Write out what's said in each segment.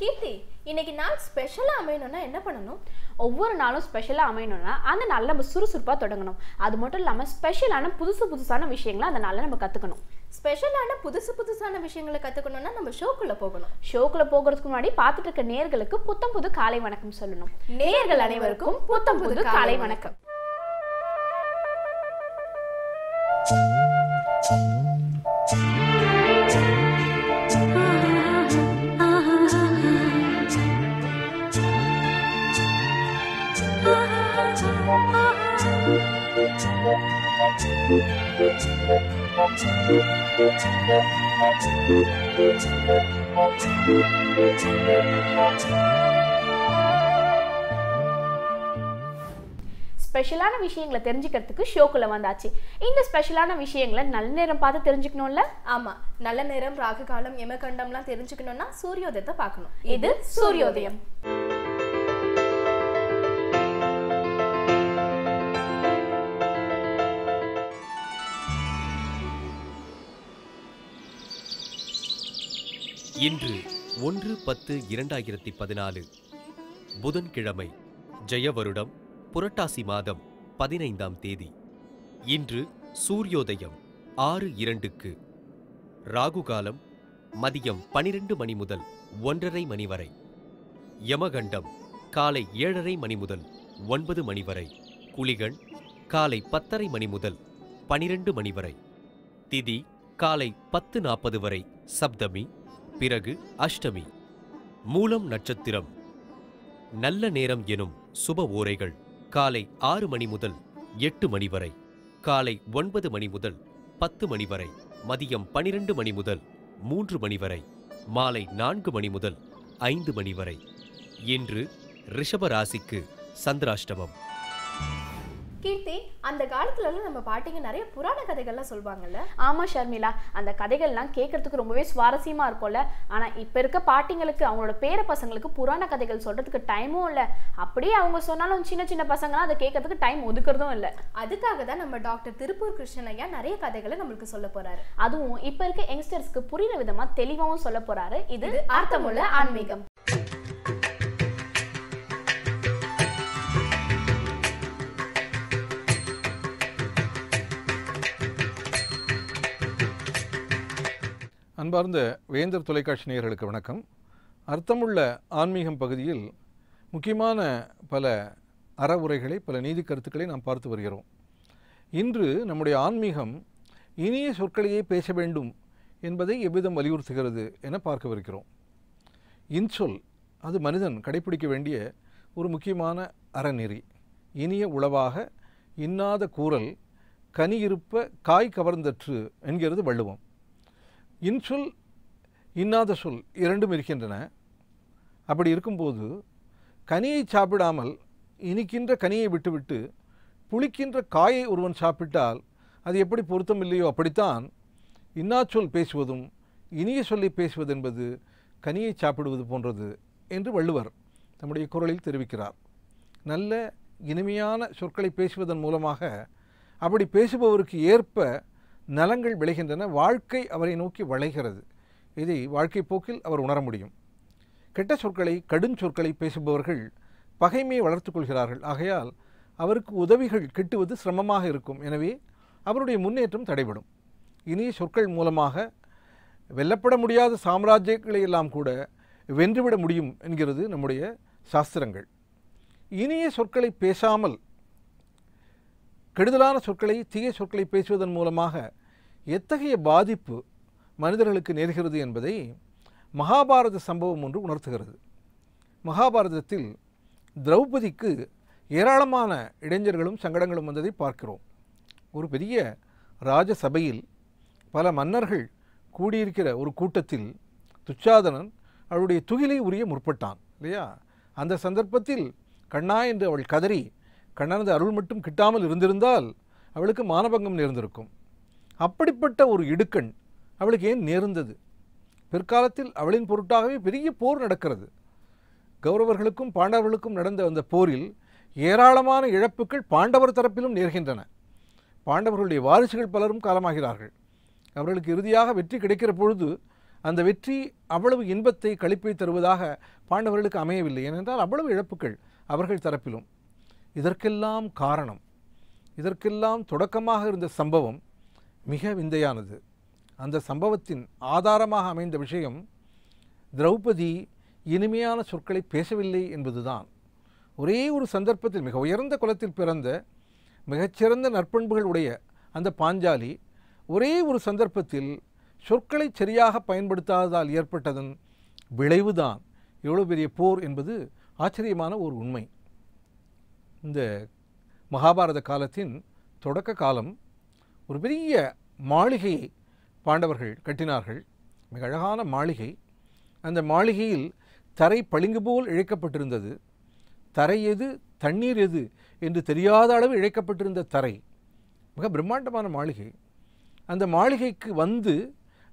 கீர்த்தி, இன்னைக்கு நாள் ஸ்பெஷலா அமையணும்னா என்ன பண்ணணும்? ஒவ்வொரு நாளும் ஸ்பெஷலா அமையணும்னா அந்த நாள் நம்ம சுறுசுறுப்பா தொடங்கணும். அது மட்டும் இல்லாம ஸ்பெஷலான புதுசான விஷயங்களை அந்த நாள்ல நம்ம கத்துக்கணும். ஸ்பெஷலான புதுசான விஷயங்களை கத்துக்கணும்னா நம்ம ஷோக்குள்ள போகணும். ஷோக்குள்ள போகிறதுக்கு முன்னாடி பார்த்துட்டு இருக்க நேயர்களுக்கு புது காலை வணக்கம் சொல்லணும். நேயர்கள் அனைவருக்கும் புது காலை வணக்கம். ஸ்பெஷலான விஷயங்களை தெரிஞ்சுக்கிறதுக்கு ஷோக்குள்ள வந்தாச்சு. இந்த ஸ்பெஷலான விஷயங்களை நல்ல நேரம் பார்த்து தெரிஞ்சுக்கணும்ல? ஆமா, நல்ல நேரம், ராகு காலம், யமகண்டம்லாம் தெரிஞ்சுக்கணும்னா சூரியோதயத்தை பார்க்கணும். இது சூரியோதயம். இன்று 1/10/2014 புதன்கிழமை, ஜெயவருடம், புரட்டாசி மாதம் 15ஆம் தேதி. இன்று சூரியோதயம் 6:02க்கு, ராகுகாலம் மதியம் 12 மணி முதல் 1:30 மணி வரை, யமகண்டம் காலை 7:30 மணி முதல் 9 மணி வரை, குளிகன் காலை 10:30 மணி முதல் 12 மணி வரை, திதி காலை 10:40 வரை சப்தமி, பிறகு அஷ்டமி. மூலம் நட்சத்திரம். நல்ல நேரம் எனும் சுப ஓரைகள் காலை 6 மணி முதல் 8 மணி வரை, காலை 9 மணி முதல் 10 மணி வரை, மதியம் 12 மணி முதல் 3 மணி வரை, மாலை 4 மணி முதல் 5 மணி வரை. இன்று ரிஷப ராசிக்கு சந்திராஷ்டமம். கீர்த்தி, அந்த காலத்துல எல்லாம் நம்ம பாட்டிங்க நிறைய புராண கதைகள்லாம் சொல்வாங்கல்ல? ஆமா ஷர்மிளா, அந்த கதைகள்லாம் கேட்கறதுக்கு ரொம்பவே சுவாரஸ்யமா இருக்கும்ல. ஆனா இப்ப இருக்க பாட்டிங்களுக்கு அவங்களோட பேர பசங்களுக்கு புராண கதைகள் சொல்றதுக்கு டைமும் இல்ல. அப்படியே அவங்க சொன்னாலும் சின்ன பசங்களாம் அதை கேட்கறதுக்கு டைம் ஒதுக்குறதும் இல்ல. அதுக்காக தான் நம்ம டாக்டர் திருப்பூர் கிருஷ்ணன் ஐயா நிறைய கதைகளை நம்மளுக்கு சொல்ல போறாரு. அதுவும் இப்ப இருக்க யங்ஸ்டர்ஸ்க்கு புரியுற விதமா தெளிவாகவும் சொல்ல போறாரு. இது அர்த்தமுள்ள ஆன்மீகம். அன்பார்ந்த வேந்தர் தொலைக்காட்சி நேயர்களுக்கு வணக்கம். அர்த்தமுள்ள ஆன்மீகம் பகுதியில் முக்கியமான பல அறவுரைகளை, பல நீதி கருத்துக்களை நாம் பார்த்து வருகிறோம். இன்று நம்முடைய ஆன்மீகம் இனிய சொற்களையே பேச வேண்டும் என்பதை எவ்விதம் வலியுறுத்துகிறது என பார்க்கவிருக்கிறோம். இன்சொல் அது மனிதன் கடைபிடிக்க வேண்டிய ஒரு முக்கியமான அறநெறி. இனிய உளவாக இன்னாத கூறல் கனி இருப்ப காய் கவர்ந்தற்று என்கிறது வள்ளுவம். இன்சொல் இன்னாத சொல் இரண்டும் இருக்கின்றன. அப்படி இருக்கும்போது கனியை சாப்பிடாமல் இனிக்கின்ற கனியை விட்டுவிட்டு புளிக்கின்ற காயை ஒருவன் சாப்பிட்டால் அது எப்படி பொருத்தம் இல்லையோ அப்படித்தான் இன்னாச்சொல் பேசுவதும் இனிய சொல்லி பேசுவது என்பது கனியை சாப்பிடுவது போன்றது என்று வள்ளுவர் நம்முடைய குரலில் தெரிவிக்கிறார். நல்ல இனிமையான சொற்களை பேசுவதன் மூலமாக அப்படி பேசுபவருக்கு ஏற்ப நலங்கள் விளைகின்றன. வாழ்க்கை அவரை நோக்கி வளைகிறது. இதை வாழ்க்கை போக்கில் அவர் உணர முடியும். கெட்ட சொற்களை, கடுஞ்சொற்களை பேசுபவர்கள் பகைமையை வளர்த்து கொள்கிறார்கள். ஆகையால் அவருக்கு உதவிகள் கிட்டுவது சிரமமாக இருக்கும். எனவே அவருடைய முன்னேற்றம் தடைபடும். இனிய சொற்கள் மூலமாக வெல்லப்பட முடியாத சாம்ராஜ்யங்களை எல்லாம் கூட வென்றுவிட முடியும் என்கிறது நம்முடைய சாஸ்திரங்கள். இனிய சொற்களை பேசாமல் கெடுதலான சொற்களை, தீய சொற்களை பேசுவதன் மூலமாக எத்தகைய பாதிப்பு மனிதர்களுக்கு நேர்கிறது என்பதை மகாபாரத சம்பவம் ஒன்று உணர்த்துகிறது. மகாபாரதத்தில் திரௌபதிக்கு ஏராளமான இடைஞ்சல்களும் சங்கடங்களும் வந்ததை பார்க்கிறோம். ஒரு பெரிய ராஜசபையில் பல மன்னர்கள் கூடியிருக்கிற ஒரு கூட்டத்தில் துச்சாதனன் அவளுடைய துகிலை உரிய முற்பட்டான் இல்லையா? அந்த சந்தர்ப்பத்தில் கண்ணா என்று அவள் கதறி கண்ணனது அருள் மட்டும் கிட்டாமல் இருந்திருந்தால் அவளுக்கு மானபங்கம் நேர்ந்திருக்கும். அப்படிப்பட்ட ஒரு இடுக்கண் அவளுக்கு ஏன் நேர்ந்தது? பிற்காலத்தில் அவளின் பொருட்டாகவே பெரிய போர் நடக்கிறது. கௌரவர்களுக்கும் பாண்டவர்களுக்கும் நடந்த அந்த போரில் ஏராளமான இழப்புகள் பாண்டவர் தரப்பிலும் நேர்கின்றன. பாண்டவர்களுடைய வாரிசுகள் பலரும் காலமாகிறார்கள். அவர்களுக்கு இறுதியாக வெற்றி கிடைக்கிற பொழுது அந்த வெற்றி அவ்வளவு இன்பத்தை களிப்பை தருவதாக பாண்டவர்களுக்கு அமையவில்லை. ஏனென்றால் அவ்வளவு இழப்புகள் அவர்கள் தரப்பிலும். இதற்கெல்லாம் காரணம், இதற்கெல்லாம் தொடக்கமாக இருந்த சம்பவம் மிக விந்தையானது. அந்த சம்பவத்தின் ஆதாரமாக அமைந்த விஷயம் திரௌபதி இனிமையான சொற்களை பேசவில்லை என்பதுதான். ஒரே ஒரு சந்தர்ப்பத்தில் மிக உயர்ந்த குலத்தில் பிறந்த மிகச்சிறந்த நற்பண்புகள் உடைய அந்த பாஞ்சாலி ஒரே ஒரு சந்தர்ப்பத்தில் சொற்களை சரியாக பயன்படுத்தாததால் ஏற்பட்டதன் விளைவுதான் எவ்வளோ பெரிய போர் என்பது ஆச்சரியமான ஒரு உண்மை. இந்த மகாபாரத காலத்தின் தொடக்க காலம் ஒரு பெரிய மாளிகையை பாண்டவர்கள் கட்டினார்கள். மிக அழகான மாளிகை. அந்த மாளிகையில் தரை பளிங்கு போல் இழைக்கப்பட்டிருந்தது. தரை எது தண்ணீர் எது என்று தெரியாத அளவு இழைக்கப்பட்டிருந்த தரை. மிக பிரம்மாண்டமான மாளிகை. அந்த மாளிகைக்கு வந்து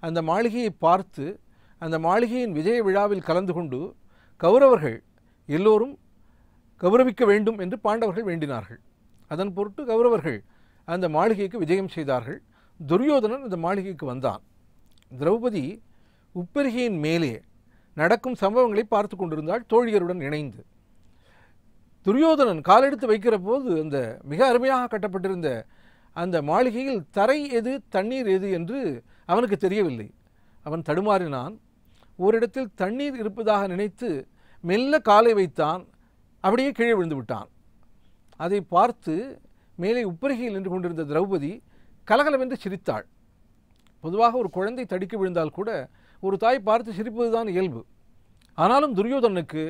அந்த மாளிகையை பார்த்து அந்த மாளிகையின் விஜய விழாவில் கலந்து கொண்டு கௌரவர்கள் எல்லோரும் கௌரவிக்க வேண்டும் என்று பாண்டவர்கள் வேண்டினார்கள். அதன் பொருட்டு கௌரவர்கள் அந்த மாளிகைக்கு விஜயம் செய்தார்கள். துரியோதனன் அந்த மாளிகைக்கு வந்தான். திரௌபதி உப்பரிகையின் மேலே நடக்கும் சம்பவங்களை பார்த்து கொண்டிருந்தாள் தோழியருடன் இணைந்து. துரியோதனன் காலெடுத்து வைக்கிற போது அந்த மிக அருமையாக கட்டப்பட்டிருந்த அந்த மாளிகையில் தரை எது தண்ணீர் எது என்று அவனுக்கு தெரியவில்லை. அவன் தடுமாறினான். ஓரிடத்தில் தண்ணீர் இருப்பதாக நினைத்து மெல்ல காலை வைத்தான். அப்படியே கீழே விழுந்து விட்டான். அதை பார்த்து மேலே உப்பரிகையில் நின்று கொண்டிருந்த திரௌபதி கலகலவென்று சிரித்தாள். பொதுவாக ஒரு குழந்தை தடுக்கி விழுந்தால் கூட ஒரு தாய் பார்த்து சிரிப்பதுதான் இயல்பு. ஆனாலும் துரியோதனனுக்கு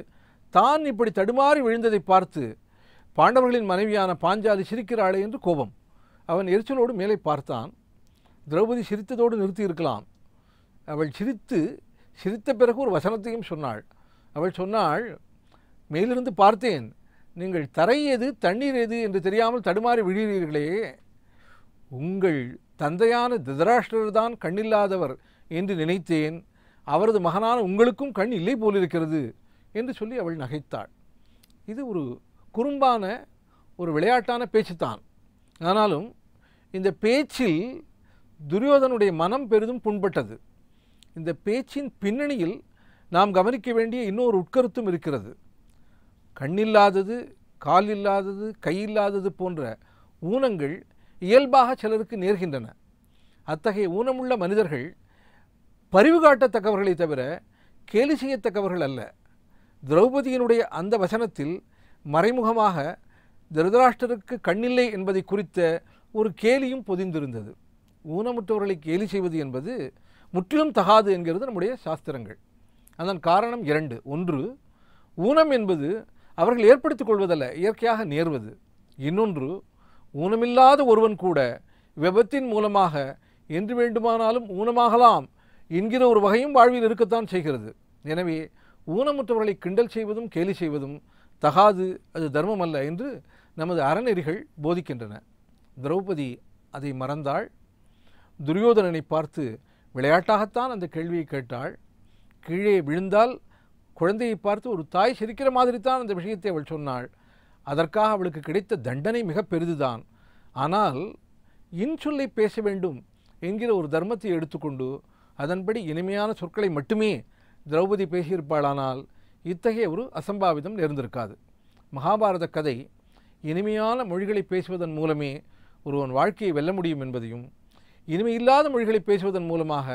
தான் இப்படி தடுமாறி விழுந்ததை பார்த்து பாண்டவர்களின் மனைவியான பாஞ்சாலி சிரிக்கிறாளே என்று கோபம். அவன் எரிச்சலோடு மேலே பார்த்தான். திரௌபதி சிரித்ததோடு நிறுத்தி இருக்கலாம். அவள் சிரித்த பிறகு ஒரு வசனத்தையும் சொன்னாள். அவள் சொன்னாள், மேலிருந்து பார்த்தேன், நீங்கள் தரை எது தண்ணீர் எது என்று தெரியாமல் தடுமாறி விழுகிறீர்களே, உங்கள் தந்தையான திருதராஷ்டிரர் தான் கண்ணில்லாதவர் என்று நினைத்தேன். அவரது மகனான உங்களுக்கும் கண் இல்லை போலிருக்கிறது என்று சொல்லி அவள் நகைத்தாள். இது ஒரு குறும்பான ஒரு விளையாட்டான பேச்சுத்தான். ஆனாலும் இந்த பேச்சில் துரியோதனுடைய மனம் பெரிதும் புண்பட்டது. இந்த பேச்சின் பின்னணியில் நாம் கவனிக்க வேண்டிய இன்னொரு உட்கருத்தும் இருக்கிறது. கண்ணில்லாதது, கால் இல்லாதது, கையில்லாதது போன்ற ஊனங்கள் இயல்பாக சிலருக்கு நேர்கின்றன. அத்தகைய ஊனமுள்ள மனிதர்கள் பரிவு காட்டத்தக்கவர்களை தவிர கேலி செய்யத்தக்கவர்கள் அல்ல. திரௌபதியினுடைய அந்த வசனத்தில் மறைமுகமாக திருதராஷ்டிரருக்கு கண்ணில்லை என்பதை குறித்த ஒரு கேலியும் பொதிந்திருந்தது. ஊனமுற்றவர்களை கேலி செய்வது என்பது முற்றிலும் தகாது என்கிறது நம்முடைய சாஸ்திரங்கள். அதன் காரணம் இரண்டு. ஒன்று, ஊனம் என்பது அவர்கள் ஏற்படுத்திக் கொள்வதல்ல, இயற்கையாக நேர்வது. இன்னொன்று, ஊனமில்லாத ஒருவன் கூட விபத்தின் மூலமாக என்று வேண்டுமானாலும் ஊனமாகலாம் என்கிற ஒரு வகையும் வாழ்வில் இருக்கத்தான் செய்கிறது. எனவே ஊனமுற்றவர்களை கிண்டல் செய்வதும் கேலி செய்வதும் தகாது, அது தர்மம் அல்ல என்று நமது அறநெறிகள் போதிக்கின்றன. திரௌபதி அதை மறந்தாள். துரியோதனனை பார்த்து விளையாட்டாகத்தான் அந்த கேள்வியை கேட்டாள். கீழே விழுந்தால் குழந்தையை பார்த்து ஒரு தாய் சிரிக்கிற மாதிரி தான் அந்த விஷயத்தை அவள் சொன்னாள். அதற்காக அவளுக்கு கிடைத்த தண்டனை மிக பெரிதுதான். ஆனால் இன்சொல்லை பேச வேண்டும் என்கிற ஒரு தர்மத்தை எடுத்துக்கொண்டு அதன்படி இனிமையான சொற்களை மட்டுமே திரௌபதி பேசியிருப்பாளானால் இத்தகைய ஒரு அசம்பாவிதம் நேர்ந்திருக்காது. மகாபாரத கதை இனிமையான மொழிகளை பேசுவதன் மூலமே ஒருவன் வாழ்க்கையை வெல்ல முடியும் என்பதையும், இனிமையில்லாத மொழிகளை பேசுவதன் மூலமாக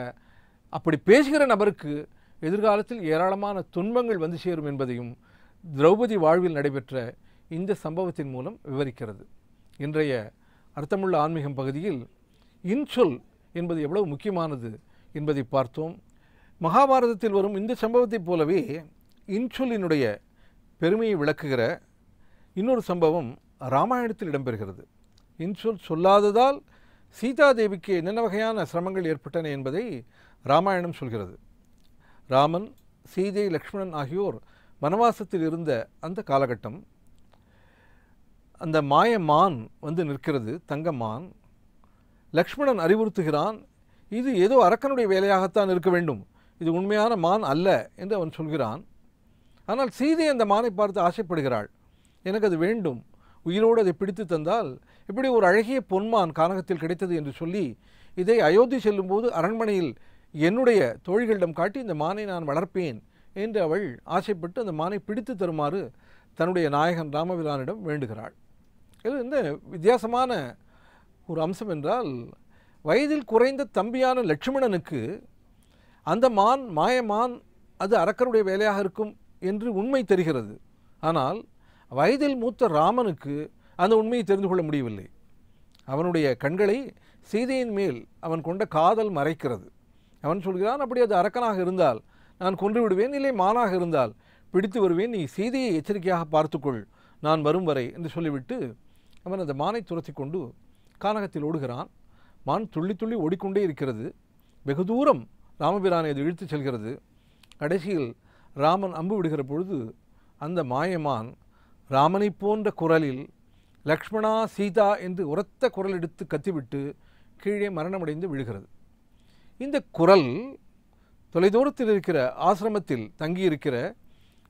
அப்படி பேசுகிற நபருக்கு எதிர்காலத்தில் ஏராளமான துன்பங்கள் வந்து சேரும் என்பதையும் திரௌபதி வாழ்வில் நடைபெற்ற இந்த சம்பவத்தின் மூலம் விவரிக்கிறது. இன்றைய அர்த்தமுள்ள ஆன்மீகம் பகுதியில் இன்சொல் என்பது எவ்வளவு முக்கியமானது என்பதை பார்த்தோம். மகாபாரதத்தில் வரும் இந்த சம்பவத்தைப் போலவே இன்சொல்லினுடைய பெருமையை விளக்குகிற இன்னொரு சம்பவம் ராமாயணத்தில் இடம்பெறுகிறது. இன்சொல் சொல்லாததால் சீதாதேவிக்கு என்னென்ன வகையான சிரமங்கள் ஏற்பட்டன என்பதை ராமாயணம் சொல்கிறது. ராமன், சீதை, லக்ஷ்மணன் ஆகியோர் வனவாசத்தில் இருந்த அந்த காலகட்டம். அந்த மாயமான் வந்து நிற்கிறது, தங்கமான். லக்ஷ்மணன் அறிவுறுத்துகிறான், இது ஏதோ அரக்கனுடைய வேலையாகத்தான் இருக்க வேண்டும், இது உண்மையான மான் அல்ல என்று அவன் சொல்கிறான். ஆனால் சீதை அந்த மானை பார்த்து ஆசைப்படுகிறாள். எனக்கு அது வேண்டும், உயிரோடு அதை பிடித்து தந்தால் இப்படி ஒரு அழகிய பொன்மான் கானகத்தில் கிடைத்தது என்று சொல்லி இதை அயோத்தி செல்லும்போது அரண்மனையில் என்னுடைய தோழிகளிடம் காட்டி இந்த மானை நான் வளர்ப்பேன் என்று அவள் ஆசைப்பட்டு அந்த மானை பிடித்து தருமாறு தன்னுடைய நாயகன் ராமபிரானிடம் வேண்டுகிறாள். இது இந்த வித்தியாசமான ஒரு அம்சம் என்றால், வயதில் குறைந்த தம்பியான லட்சுமணனுக்கு அந்த மாயமான் அது அரக்கருடைய வேலையாக இருக்கும் என்று உண்மை தெரிகிறது. ஆனால் வயதில் மூத்த ராமனுக்கு அந்த உண்மையை தெரிந்து கொள்ள முடியவில்லை. அவனுடைய கண்களை சீதையின் மேல் அவன் கொண்ட காதல் மறைக்கிறது. அவன் சொல்கிறான், அப்படி அது அரக்கனாக இருந்தால் நான் கொன்று விடுவேன், இல்லை மானாக இருந்தால் பிடித்து வருவேன், நீ சீதையை எச்சரிக்கையாக பார்த்துக்கொள், நான் வரும் வரை என்று சொல்லிவிட்டு அவன் அந்த மானை துரத்தி கொண்டு கானகத்தில் ஓடுகிறான். மான் துள்ளி துள்ளி ஓடிக்கொண்டே இருக்கிறது. வெகு தூரம் ராமபிரானை அது இழுத்து செல்கிறது. கடைசியில் ராமன் அம்பு விடுகிற பொழுது அந்த மாயமான் ராமனை போன்ற குரலில் லக்ஷ்மணா சீதா என்று உரத்த குரல் எடுத்து கத்திவிட்டு கீழே மரணமடைந்து விழுகிறது. இந்த குரல் தொலைதூரத்தில் இருக்கிற ஆசிரமத்தில் தங்கியிருக்கிற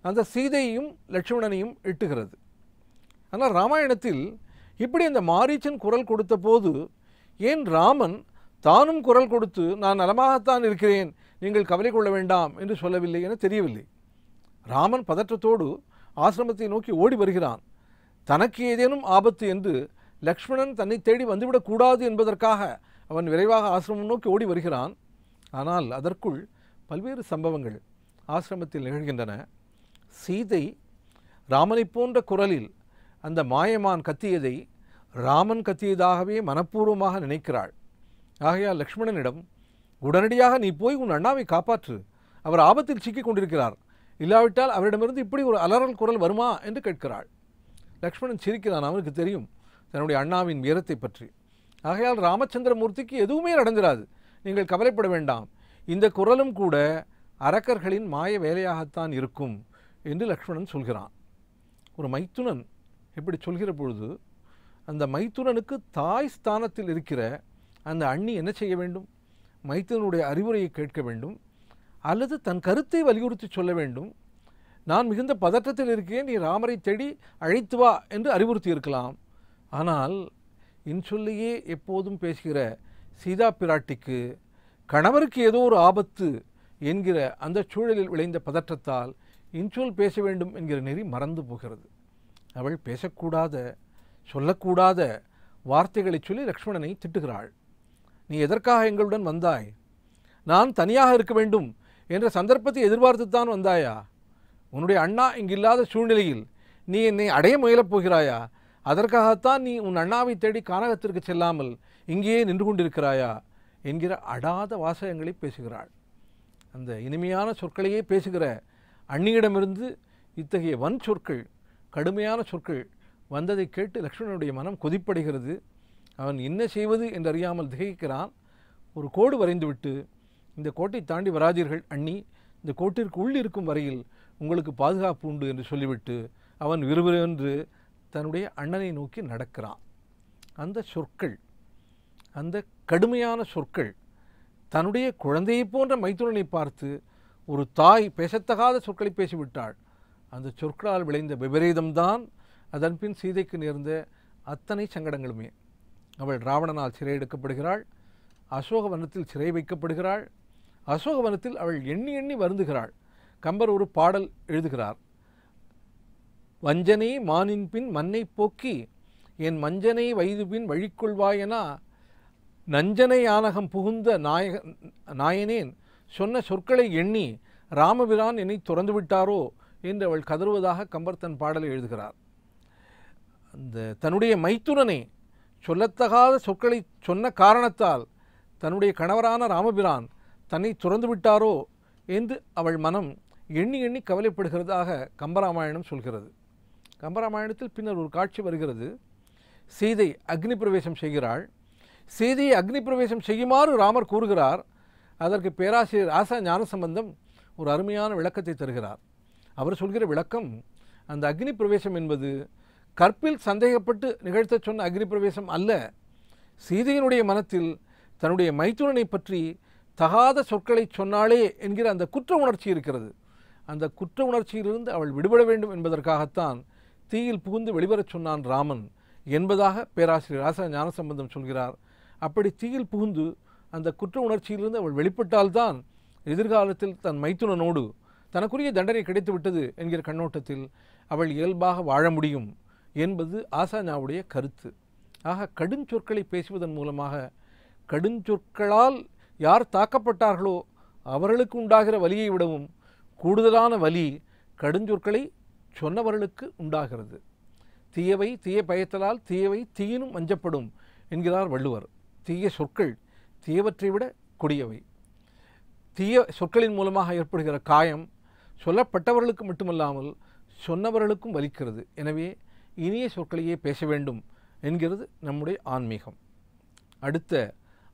அந்த சீதையையும் லட்சுமணனையும் எட்டுகிறது. ஆனால் ராமாயணத்தில் இப்படி அந்த மாரீச்சன் குரல் கொடுத்த போது ஏன் ராமன் தானும் குரல் கொடுத்து நான் நலமாகத்தான் இருக்கிறேன், நீங்கள் கவலை கொள்ள வேண்டாம் என்று சொல்லவில்லை என தெரியவில்லை. ராமன் பதற்றத்தோடு ஆசிரமத்தை நோக்கி ஓடி வருகிறான். தனக்கு ஏதேனும் ஆபத்து என்று லக்ஷ்மணன் தன்னை தேடி வந்துவிடக்கூடாது என்பதற்காக அவன் விரைவாக ஆசிரமம் நோக்கி ஓடி வருகிறான். ஆனால் அதற்குள் பல்வேறு சம்பவங்கள் ஆசிரமத்தில் நிகழ்கின்றன. சீதை ராமனை போன்ற குரலில் அந்த மாயமான் கத்தியதை ராமன் கத்தியதாகவே மனப்பூர்வமாக நினைக்கிறாள். ஆகையால் லக்ஷ்மணனிடம் உடனடியாக நீ போய் உன் அண்ணாவை காப்பாற்று, அவர் ஆபத்தில் சிக்கிக் கொண்டிருக்கிறார், இல்லாவிட்டால் அவரிடமிருந்து இப்படி ஒரு அலறல் குரல் வருமா என்று கேட்கிறாள். லக்ஷ்மணன் சிரிக்கிறான். அவனுக்கு தெரியும் தன்னுடைய அண்ணாவின் வீரத்தை பற்றி. ஆகையால் ராமச்சந்திரமூர்த்திக்கு எதுவுமே நடந்திராது, நீங்கள் கவலைப்பட வேண்டாம், இந்த குரலும் கூட அரக்கர்களின் மாய வேலையாகத்தான் இருக்கும் என்று லக்ஷ்மணன் சொல்கிறான். ஒரு மைத்துனன் இப்படி சொல்கிற பொழுது அந்த மைத்துனனுக்கு தாய் ஸ்தானத்தில் இருக்கிற அந்த அண்ணி என்ன செய்ய வேண்டும்? மைத்துனனுடைய அறிவுரையை கேட்க வேண்டும், அல்லது தன் கருத்தை வலியுறுத்தி சொல்ல வேண்டும். நான் மிகுந்த பதற்றத்தில் இருக்கிறேன், நீ ராமரை தேடி அழைத்து வா என்று அறிவுறுத்தி இருக்கலாம். ஆனால் இன்சொல்லையே எப்போதும் பேசுகிற சீதா பிராட்டிக்கு கணவருக்கு ஏதோ ஒரு ஆபத்து என்கிற அந்த சூழலில் விளைந்த பதற்றத்தால் இன்சொல் பேச வேண்டும் என்கிற நெறி மறந்து போகிறது. அவள் பேசக்கூடாத சொல்லக்கூடாத வார்த்தைகளை சொல்லி லக்ஷ்மணனை திட்டுகிறாள். நீ எதற்காக எங்களுடன் வந்தாய்? நான் தனியாக இருக்க வேண்டும் என்ற சந்தர்ப்பத்தை எதிர்பார்த்துத்தான் வந்தாயா? உன்னுடைய அண்ணா இங்கில்லாத சூழ்நிலையில் நீ என்னை அடைய முயலப் போகிறாயா? அதற்காகத்தான் நீ உன் அண்ணாவை தேடி கானகத்திற்கு செல்லாமல் இங்கேயே நின்று கொண்டிருக்கிறாயா என்கிற அடாத வாசகங்களை பேசுகிறாள். அந்த இனிமையான சொற்களையே பேசுகிற அண்ணியிடமிருந்து இத்தகைய வன் சொற்கள், கடுமையான சொற்கள் வந்ததை கேட்டு லக்ஷ்மணனுடைய மனம் கொதிப்படைகிறது. அவன் என்ன செய்வது என்றறியாமல் திகைக்கிறான். ஒரு கோடு வரைந்துவிட்டு, இந்த கோட்டை தாண்டி வராதீர்கள் அண்ணி, இந்த கோட்டிற்கு உள்ளிருக்கும் வரையில் உங்களுக்கு பாதுகாப்பு உண்டு என்று சொல்லிவிட்டு அவன் விறுவிறுவென்று தன்னுடைய அண்ணனை நோக்கி நடக்கிறான். அந்த சொற்கள், அந்த கடுமையான சொற்கள் தன்னுடைய குழந்தையை போன்ற மைத்துனனை பார்த்து ஒரு தாய் பேசத்தகாத சொற்களை பேசிவிட்டாள். அந்த சொற்களால் விளைந்த விபரீதம்தான் அதன்பின் சீதைக்கு நேர்ந்த அத்தனை சங்கடங்களுமே. அவள் ராவணனால் சிறை எடுக்கப்படுகிறாள், அசோகவனத்தில் சிறை வைக்கப்படுகிறாள். அசோகவனத்தில் அவள் எண்ணி எண்ணி வருந்துகிறாள். கம்பர் ஒரு பாடல் எழுதுகிறார். வஞ்சனை மானின் பின் மண்ணை போக்கி என் மஞ்சனை வயதுபின் வழிக்கொள்வாயனா நஞ்சனை யானகம் புகுந்த நாயனேன் சொன்ன சொற்களை எண்ணி ராமபிரான் என்னை துறந்து விட்டாரோ என்று அவள் கதறுவதாக கம்பர் தன் பாடலை எழுதுகிறார். அந்த தன்னுடைய மைத்துனனை சொல்லத்தகாத சொற்களை சொன்ன காரணத்தால் தன்னுடைய கணவரான ராமபிரான் தன்னை துறந்து விட்டாரோ என்று அவள் மனம் எண்ணி எண்ணி கவலைப்படுகிறதாக கம்பராமாயணம் சொல்கிறது. கம்பராமாயணத்தில் பின்னர் ஒரு காட்சி வருகிறது. சீதை அக்னி பிரவேசம் செய்கிறாள். சீதையை அக்னி பிரவேசம் செய்யுமாறு ராமர் கூறுகிறார். அதற்கு பேராசிரியர் ஆசா ஞானசம்பந்தம் ஒரு அருமையான விளக்கத்தை தருகிறார். அவர் சொல்கிற விளக்கம், அந்த அக்னி பிரவேசம் என்பது கற்பில் சந்தேகப்பட்டு நிகழ்த்த சொன்ன அக்னி பிரவேசம் அல்ல. சீதையினுடைய மனத்தில் தன்னுடைய மைத்துனனை பற்றி தகாத சொற்களை சொன்னாளே என்கிற அந்த குற்ற உணர்ச்சி இருக்கிறது. அந்த குற்ற உணர்ச்சியிலிருந்து அவள் விடுபட வேண்டும் என்பதற்காகத்தான் தீயில் புகுந்து வெளிவரச் சொன்னான் ராமன் என்பதாக பேராசிரியர் ஆசா ஞானசம்பந்தம் சொல்கிறார். அப்படி தீயில் புகுந்து அந்த குற்ற உணர்ச்சியிலிருந்து அவள் வெளிப்பட்டால்தான் எதிர்காலத்தில் தன் மைத்துனனோடு தனக்குரிய தண்டனை கிடைத்துவிட்டது என்கிற கண்ணோட்டத்தில் அவள் இயல்பாக வாழ முடியும் என்பது ஆசாஞாவுடைய கருத்து. ஆக கடுஞ்சொற்களை பேசுவதன் மூலமாக கடுஞ்சொற்களால் யார் தாக்கப்பட்டார்களோ அவர்களுக்கு உண்டாகிற வலியை விடவும் கூடுதலான வலி கடுஞ்சொற்களை சொன்னவர்களுக்கு உண்டாகிறது. தீயவை தீய பயத்தலால் தீயவை தீயினும் அஞ்சப்படும் என்கிறார் வள்ளுவர். தீய சொற்கள் தீயவற்றை விட கொடியவை. தீய சொற்களின் மூலமாக ஏற்படுகிற காயம் சொல்லப்பட்டவர்களுக்கு மட்டுமல்லாமல் சொன்னவர்களுக்கும் வலிக்கிறது. எனவே இனிய சொற்களையே பேச வேண்டும் என்கிறது நம்முடைய ஆன்மீகம். அடுத்த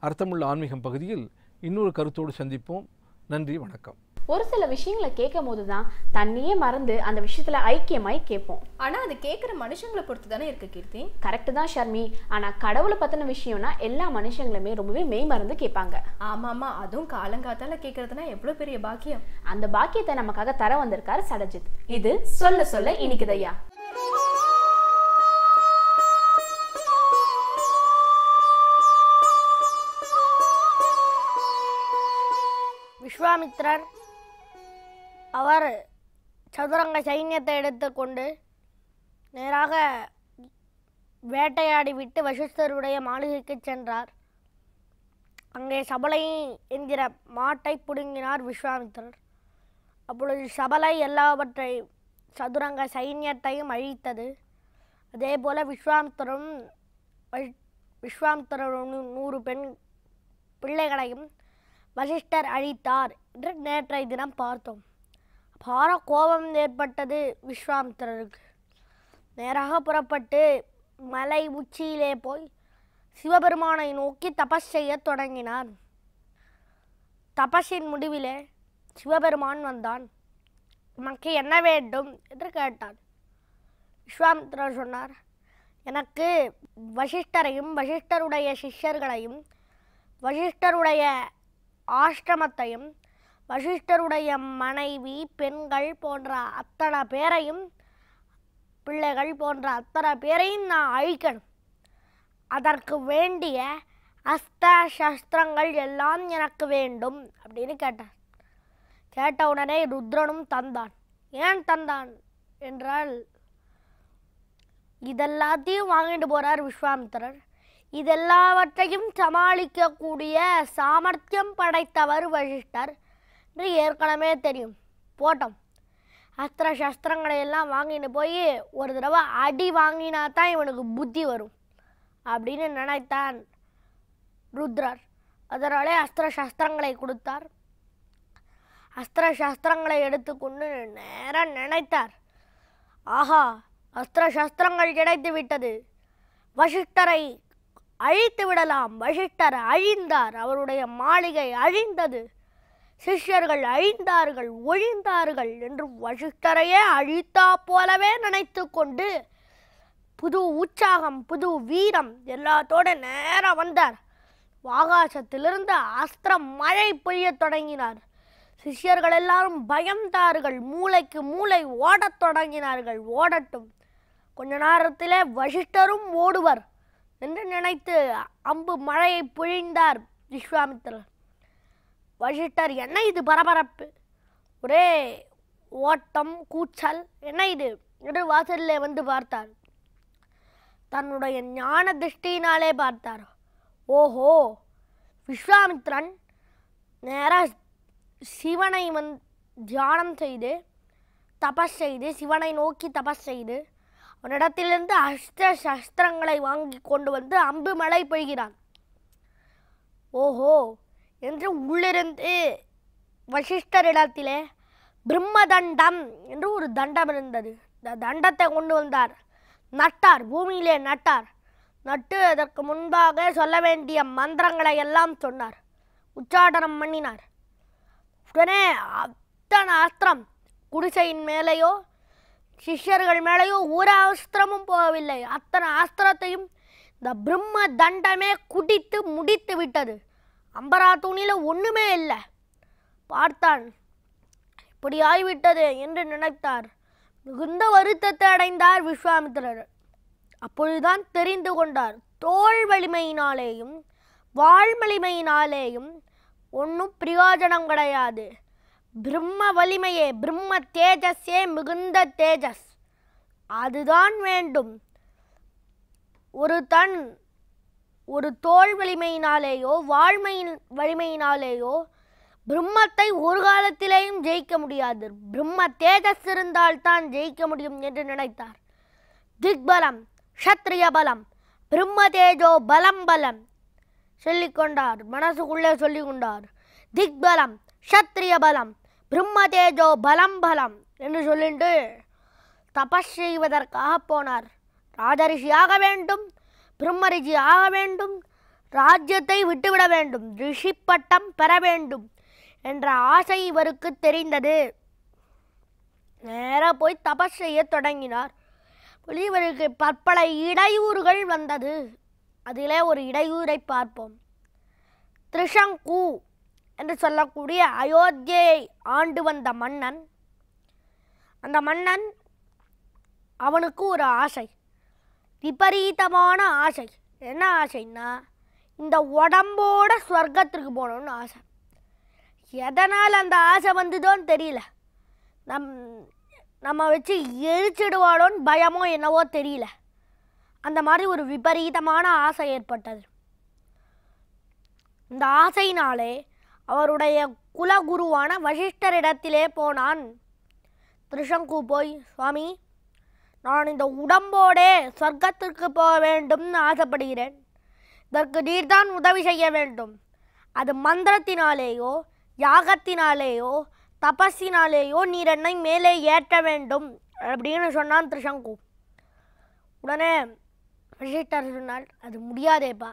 அர்த்தமுள்ள ஆன்மீகம் பகுதியில் இன்னொரு கருத்தோடு சந்திப்போம். நன்றி, வணக்கம். ஒரு சில விஷயங்களை கேட்கும் போது தான் தண்ணியே மறந்து அந்த விஷயத்துல ஐக்கியமாய் கேட்போம். ஆனா அது கேட்குற மனுஷங்களை பொறுத்து தானே இருக்கு கீர்த்தி. கரெக்டு தான் ஷர்மி. ஆனா கடவுளை பத்தின விஷயம்னா எல்லா மனுஷங்களுமே ரொம்பவே மெய் மறந்து கேட்பாங்க. ஆமாமா, அதுவும் காலங்காத்தால கேட்கறதுனா எவ்வளவு பெரிய பாக்கியம். அந்த பாக்கியத்தை நமக்காக தர வந்திருக்காரு சடஜித். இது சொல்ல சொல்ல இனிக்குதையா. விஸ்வாமித்திரர் அவர் சதுரங்க சைன்யத்தை எடுத்துக்கொண்டு நேராக வேட்டையாடி விட்டு வசிஷ்டருடைய மாளிகைக்கு சென்றார். அங்கே சபலை என்கிற மாட்டை பிடுங்கினார் விஸ்வாமித்திரர். அப்பொழுது சபலை எல்லாவற்றை சதுரங்க சைன்யத்தையும் அழித்தது. அதே போல் விஸ்வாமித்திரரும் 100 பெண் பிள்ளைகளையும் வசிஷ்டர் அழித்தார் என்று நேற்றைய தினம் பார்த்தோம். அபார கோபம் ஏற்பட்டது விஸ்வாமித்திரருக்கு. நேராக புறப்பட்டு மலை உச்சியிலே போய் சிவபெருமானை நோக்கி தபஸ் செய்ய தொடங்கினார். தபஸின் முடிவிலே சிவபெருமான் வந்தான். உனக்கு என்ன வேண்டும் என்று கேட்டான். விஸ்வாமித்திரர் சொன்னார், எனக்கு வசிஷ்டரையும் வசிஷ்டருடைய சிஷ்யர்களையும் வசிஷ்டருடைய ஆசிரமத்தையும் வசிஷ்டருடைய மனைவி பெண்கள் போன்ற அத்தனை பேரையும் பிள்ளைகள் போன்ற அத்தனை பேரையும் நான் அழிக்கணும். அதற்கு வேண்டிய அஸ்திர சஸ்திரங்கள் எல்லாம் எனக்கு வேண்டும் அப்படின்னு கேட்டார். கேட்ட உடனே ருத்ரனும் தந்தான். ஏன் தந்தான் என்றால், இதெல்லாத்தையும் வாங்கிட்டு போகிறார் விஸ்வாமித்திரர். இதெல்லாவற்றையும் சமாளிக்கக்கூடிய சாமர்த்தியம் படைத்தவர் வசிஷ்டர் என்று ஏற்கனவே தெரியும். போட்டோம், அஸ்திர சஸ்திரங்களை எல்லாம் வாங்கிட்டு போய் ஒரு தடவை அடி வாங்கினா தான் இவனுக்கு புத்தி வரும் அப்படின்னு நினைத்தான் ருத்ரர். அதனாலே அஸ்திர சஸ்திரங்களை கொடுத்தார். அஸ்திர சஸ்திரங்களை எடுத்துக்கொண்டு நேராக நினைத்தார், ஆஹா, அஸ்திர சஸ்திரங்கள் கிடைத்து விட்டது, வசிஷ்டரை அழித்து விடலாம். வசிஷ்டர் அழிந்தார், அவருடைய மாளிகை அழிந்தது, சிஷ்யர்கள் அழிந்தார்கள், ஒழிந்தார்கள் என்று வசிஷ்டரையே அழித்தா போலவே நினைத்து கொண்டு புது உற்சாகம், புது வீரம் எல்லாத்தோட நேராக வந்தார். ஆகாசத்திலிருந்து அஸ்திர மழை பொய்ய தொடங்கினார். சிஷ்யர்கள் எல்லாரும் பயந்தார்கள், மூளைக்கு மூளை ஓடத் தொடங்கினார்கள். ஓடட்டும், கொஞ்ச நேரத்திலே வசிஷ்டரும் ஓடுவர் என்று நினைத்து அம்பு மழையை பொழிந்தார் விஸ்வாமித்திரர். வசிஷ்டர், என்ன இது பரபரப்பு, ஒரே ஓட்டம் கூச்சல், என்ன இது என்று வாசலிலே வந்து பார்த்தார். தன்னுடைய ஞான திருஷ்டியினாலே பார்த்தார். ஓஹோ, விஸ்வாமித்திரன் நேராக சிவனை தியானம் செய்து தபஸ் செய்து, சிவனை நோக்கி தபஸ் செய்து அவனிடத்திலிருந்து அஸ்திர சஸ்திரங்களை வாங்கி கொண்டு வந்து அம்பு மழை பொய்கிறான். ஓஹோ என்று உள்ளிருந்து வசிஷ்டரிடத்திலே பிரம்மதண்டம் என்று ஒரு தண்டம் இருந்தது. இந்த தண்டத்தை கொண்டு வந்தார். நட்டார், பூமியிலே நட்டார். நட்டு அதற்கு முன்பாக சொல்ல வேண்டிய மந்திரங்களை எல்லாம் சொன்னார். உச்சாடனம் பண்ணினார். உடனே அத்தனை அஸ்திரம், குடிசையின் மேலேயோ சிஷ்யர்கள் மேலேயோ ஒரு அஸ்திரமும் போகவில்லை. அத்தனை அஸ்திரத்தையும் இந்த பிரம்ம தண்டமே குடித்து முடித்து விட்டது. அம்பரா தூணில ஒன்றுமே இல்லை. பார்த்தான், இப்படி ஆகிவிட்டது என்று நினைத்தார். மிகுந்த வருத்தத்தை அடைந்தார் விஸ்வாமித்திரர். அப்பொழுதுதான் தெரிந்து கொண்டார், தோல் வலிமையினாலேயும் வாழ்வலிமையினாலேயும் ஒன்றும் பிரயோஜனம் கிடையாது. பிரம்ம வலிமையே, பிரம்ம தேஜஸே மிகுந்த தேஜஸ், அதுதான் வேண்டும். ஒரு தோல் வலிமையினாலேயோ வலிமையினாலேயோ பிரம்மத்தை ஒரு காலத்திலேயும் ஜெயிக்க முடியாது. பிரம்ம தேஜஸ் இருந்தால்தான் ஜெயிக்க முடியும் என்று நினைத்தார். திக்பலம், க்ஷத்ரிய பலம், பிரம்ம தேஜோ பலம் பலம் சொல்லிக்கொண்டார். மனசுக்குள்ளே சொல்லிக்கொண்டார். திக்பலம், க்ஷத்ரிய பலம், பிரம்ம தேஜோ பலம் பலம் என்று சொல்லிட்டு தபஸ் செய்வதற்காக போனார். ராஜரிஷியாக வேண்டும், பிரம்மரிஷி ஆக வேண்டும், ராஜ்யத்தை விட்டுவிட வேண்டும், ரிஷி பட்டம் பெற வேண்டும் என்ற ஆசை இவருக்கு தெரிந்தது. நேராக போய் தபஸ் செய்ய தொடங்கினார். இவருக்கு பற்பல இடையூறுகள் வந்தது. அதிலே ஒரு இடையூரை பார்ப்போம். திரிசங்கு என்று சொல்லக்கூடிய அயோத்தியை ஆண்டு வந்த மன்னன், அந்த மன்னன் அவனுக்கு ஒரு ஆசை, விபரீதமான ஆசை. என்ன ஆசைன்னா, இந்த உடம்போட ஸ்வர்க்கத்திற்கு போகணும்னு ஆசை. எதனால் அந்த ஆசை வந்ததோன்னு தெரியல. நம்ம வச்சு எரிச்சிடுவாளோன்னு பயமோ என்னவோ தெரியல. அந்த மாதிரி ஒரு விபரீதமான ஆசை ஏற்பட்டது. இந்த ஆசையினாலே அவருடைய குலகுருவான வசிஷ்டரிடத்திலே போனான். திரிசங்கு போய், சுவாமி, நான் இந்த உடம்போடே சொர்க்கத்திற்கு போக வேண்டும்னு ஆசைப்படுகிறேன். இதற்கு நீர்தான் உதவி செய்ய வேண்டும். அது மந்திரத்தினாலேயோ யாகத்தினாலேயோ தபஸினாலேயோ நீர் என்னை மேலே ஏற்ற வேண்டும் அப்படின்னு சொன்னான் திரிசங்கு. உடனே வசிஷ்டர் சொன்னார், அது முடியாதேப்பா,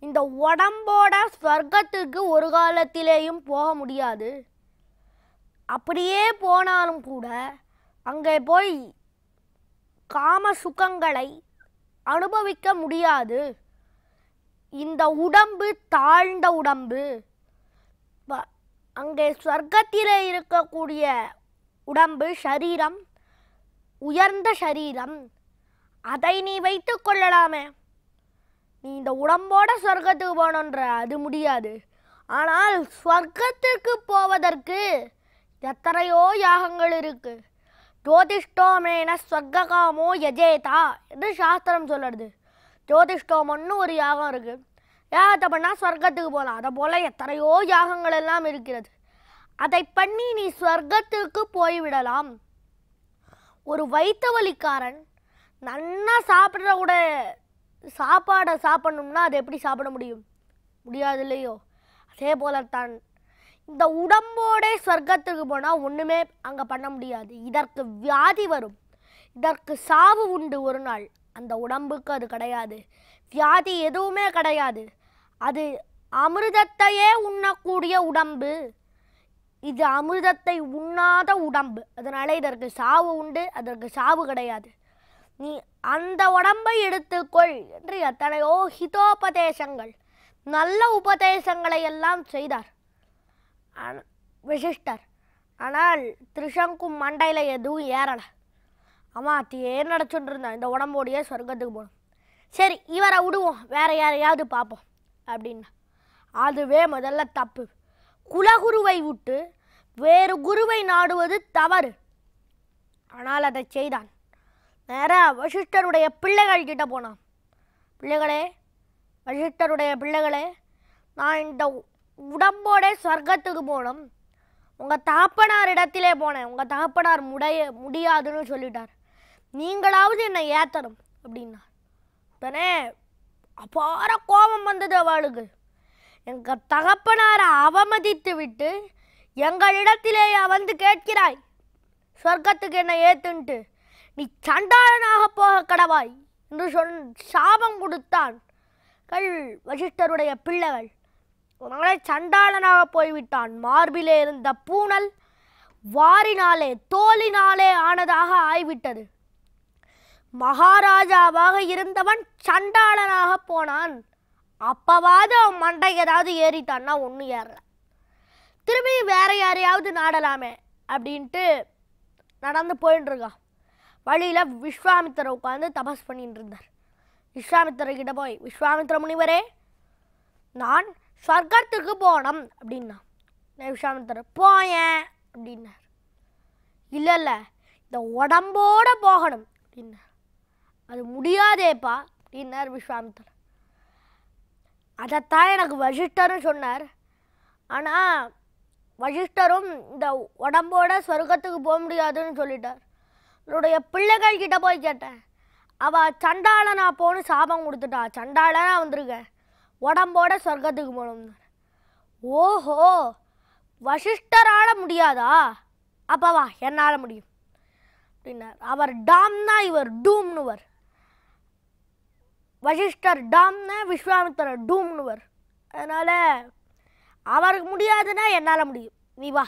இந்த உடம்போட ஸ்வர்க்கத்துக்கு ஒரு காலத்திலேயும் போக முடியாது. அப்படியே போனாலும் கூட அங்கே போய் காம சுகங்களை அனுபவிக்க முடியாது. இந்த உடம்பு தாழ்ந்த உடம்பு, அங்கே ஸ்வர்க்கத்திலே இருக்கக்கூடிய உடம்பு சரீரம் உயர்ந்த சரீரம், அதை நீ வைத்து கொள்ளலாமே. நீ இந்த உடம்போட ஸ்வர்க்கத்துக்கு போகணுன்ற அது முடியாது. ஆனால் ஸ்வர்க்கத்திற்கு போவதற்கு எத்தனையோ யாகங்கள் இருக்கு. ஜோதிஷ்டோமேன ஸ்வர்காமோ யஜேதா என்று சாஸ்திரம் சொல்லுறது. ஜோதிஷ்டோமன்னு ஒரு யாகம் இருக்கு. யாகத்தை பண்ணால் ஸ்வர்க்கத்துக்கு போகலாம். அதை போல் எத்தனையோ யாகங்கள் எல்லாம் இருக்கிறது. அதை பண்ணி நீ ஸ்வர்க்கத்துக்கு போய்விடலாம். ஒரு வயிற்று வலிக்காரன் நல்லா சாப்பிட்ற கூட சாப்பாடை சாப்பிடணும்னா அது எப்படி சாப்பிட முடியும்? முடியாது இல்லையோ? அதே போலத்தான் இந்த உடம்போட ஸ்வர்க்கத்துக்கு போனால் ஒன்றுமே அங்கே பண்ண முடியாது. இதற்கு வியாதி வரும், இதற்கு சாவு உண்டு ஒரு நாள். அந்த உடம்புக்கு அது கிடையாது, வியாதி எதுவுமே கிடையாது. அது அமிர்தத்தையே உண்ணக்கூடிய உடம்பு. இது அமிர்தத்தை உண்ணாத உடம்பு. அதனால இதற்கு சாவு உண்டு, அதற்கு சாவு கிடையாது. நீ அந்த உடம்பை எடுத்துக்கொள் என்று எத்தனையோ ஹிதோபதேசங்கள், நல்ல உபதேசங்களை எல்லாம் செய்தார் வசிஷ்டர். ஆனால் திரிசங்கு மண்டையில் எதுவும் ஏறலை. ஆமாம், அத்தையே நடச்சுட்டு இருந்தான், இந்த உடம்போடையே சொர்க்கத்துக்கு போகணும். சரி, இவரை விடுவோம், வேற யாரையாவது பார்ப்போம் அப்படின்னா. அதுவே முதல்ல தப்பு. குலகுருவை விட்டு வேறு குருவை நாடுவது தவறு. ஆனால் அதை செய்தான். நேராக வசிஷ்டருடைய பிள்ளைகள் கிட்ட போனான். பிள்ளைகளே, வசிஷ்டருடைய பிள்ளைகளே, நான் இந்த உடம்போட சொர்க்கத்துக்கு போனோம். உங்கள் தகப்பனார் இடத்திலே போனேன், உங்கள் தகப்பனார் முடியாதுன்னு சொல்லிட்டார். நீங்களாவது என்னை ஏற்றணும் அப்படின்னா. உடனே அபார கோபம் வந்தது அவளுக்கு. எங்கள் தகப்பனாரை அவமதித்து விட்டு எங்களிடத்திலேயே வந்து கேட்கிறாய் சொர்க்கத்துக்கு என்னை ஏத்துன்ட்டு? நீ சண்டாளனாக போக கடவாய் என்று சாபம் கொடுத்தான் வசிஷ்டருடைய பிள்ளைகள். உடனே சண்டாளனாக போய்விட்டான். மார்பிலே இருந்த பூனல் வாரினாலே தோலினாலே ஆனதாக ஆய்விட்டது. மகாராஜாவாக இருந்தவன் சண்டாளனாக போனான். அப்பவாது அவன் மண்டை ஏதாவது ஏறிட்டான்னா ஒன்றும் ஏறல. திரும்பி வேற யாரையாவது நாடலாமே அப்படின்ட்டு நடந்து போயின்னு இருக்கான். வழியில் விஸ்வாமித்திரர் உட்காந்து தபஸ் பண்ணிட்டு இருந்தார். விஸ்வாமித்திரர்கிட்ட போய், விஸ்வாமித்திர முனிவரே, நான் சொர்க்கத்துக்கு போகணும் அப்படின்னா விஸ்வாமித்திரர் போயேன் அப்படின்னார். இல்லை இல்லை, இந்த உடம்போட போகணும் அப்படின்னார். அது முடியாதேப்பா அப்படின்னார் விஸ்வாமித்திரர். அதைத்தான் எனக்கு வசிஷ்டரும் சொன்னார். ஆனால் வசிஷ்டரும் இந்த உடம்போட சொர்க்கத்துக்கு போக முடியாதுன்னு சொல்லிட்டார். என்னுடைய பிள்ளைகள் கிட்ட போய் கேட்டேன், அவள் சண்டாளனா போன்னு சாபம் கொடுத்துட்டா, சண்டாளனா வந்திருக்கேன், உடம்போட சொர்க்கத்துக்கு போகணும்னார். ஓஹோ, வசிஷ்டரால் முடியாதா? அப்பவா என்னால் முடியும் அப்படின்னார். அவர் டாம்னா இவர் டூம்னுவர். வசிஷ்டர் டாம்னா விஸ்வாமித்திரர் டூம்னுவர். அதனால் அவருக்கு முடியாதுன்னா என்னால் முடியும், நீ வா,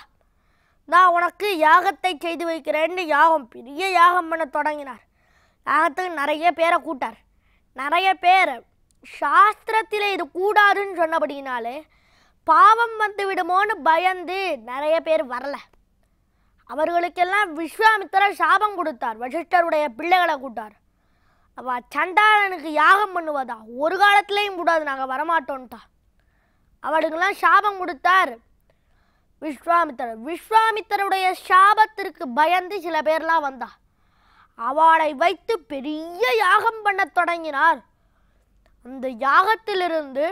நான் உனக்கு யாகத்தை செய்து வைக்கிறேன்னு யாகம் பெரிய யாகம் பண்ண தொடங்கினார். யாகத்துக்கு நிறைய பேரை கூட்டார். நிறைய பேர் சாஸ்திரத்தில் இது கூடாதுன்னு சொன்னபடினாலே பாவம் வந்து விடுமோன்னு பயந்து நிறைய பேர் வரல. அவர்களுக்கெல்லாம் விஸ்வாமித்திரர் சாபம் கொடுத்தார். வசிஷ்டருடைய பிள்ளைகளை கூட்டார். அவ சண்டாளனுக்கு யாகம் பண்ணுவதா, ஒரு காலத்திலையும் கூடாது, நாங்கள் வரமாட்டோன்ட்டா. அவளுக்கெல்லாம் சாபம் கொடுத்தார் விஸ்வாமித்திரர். விஸ்வாமித்திரருடைய சாபத்திற்கு பயந்து சில பேர்லாம் வந்தா. அவளை வைத்து பெரிய யாகம் பண்ண தொடங்கினார். அந்த யாகத்திலிருந்து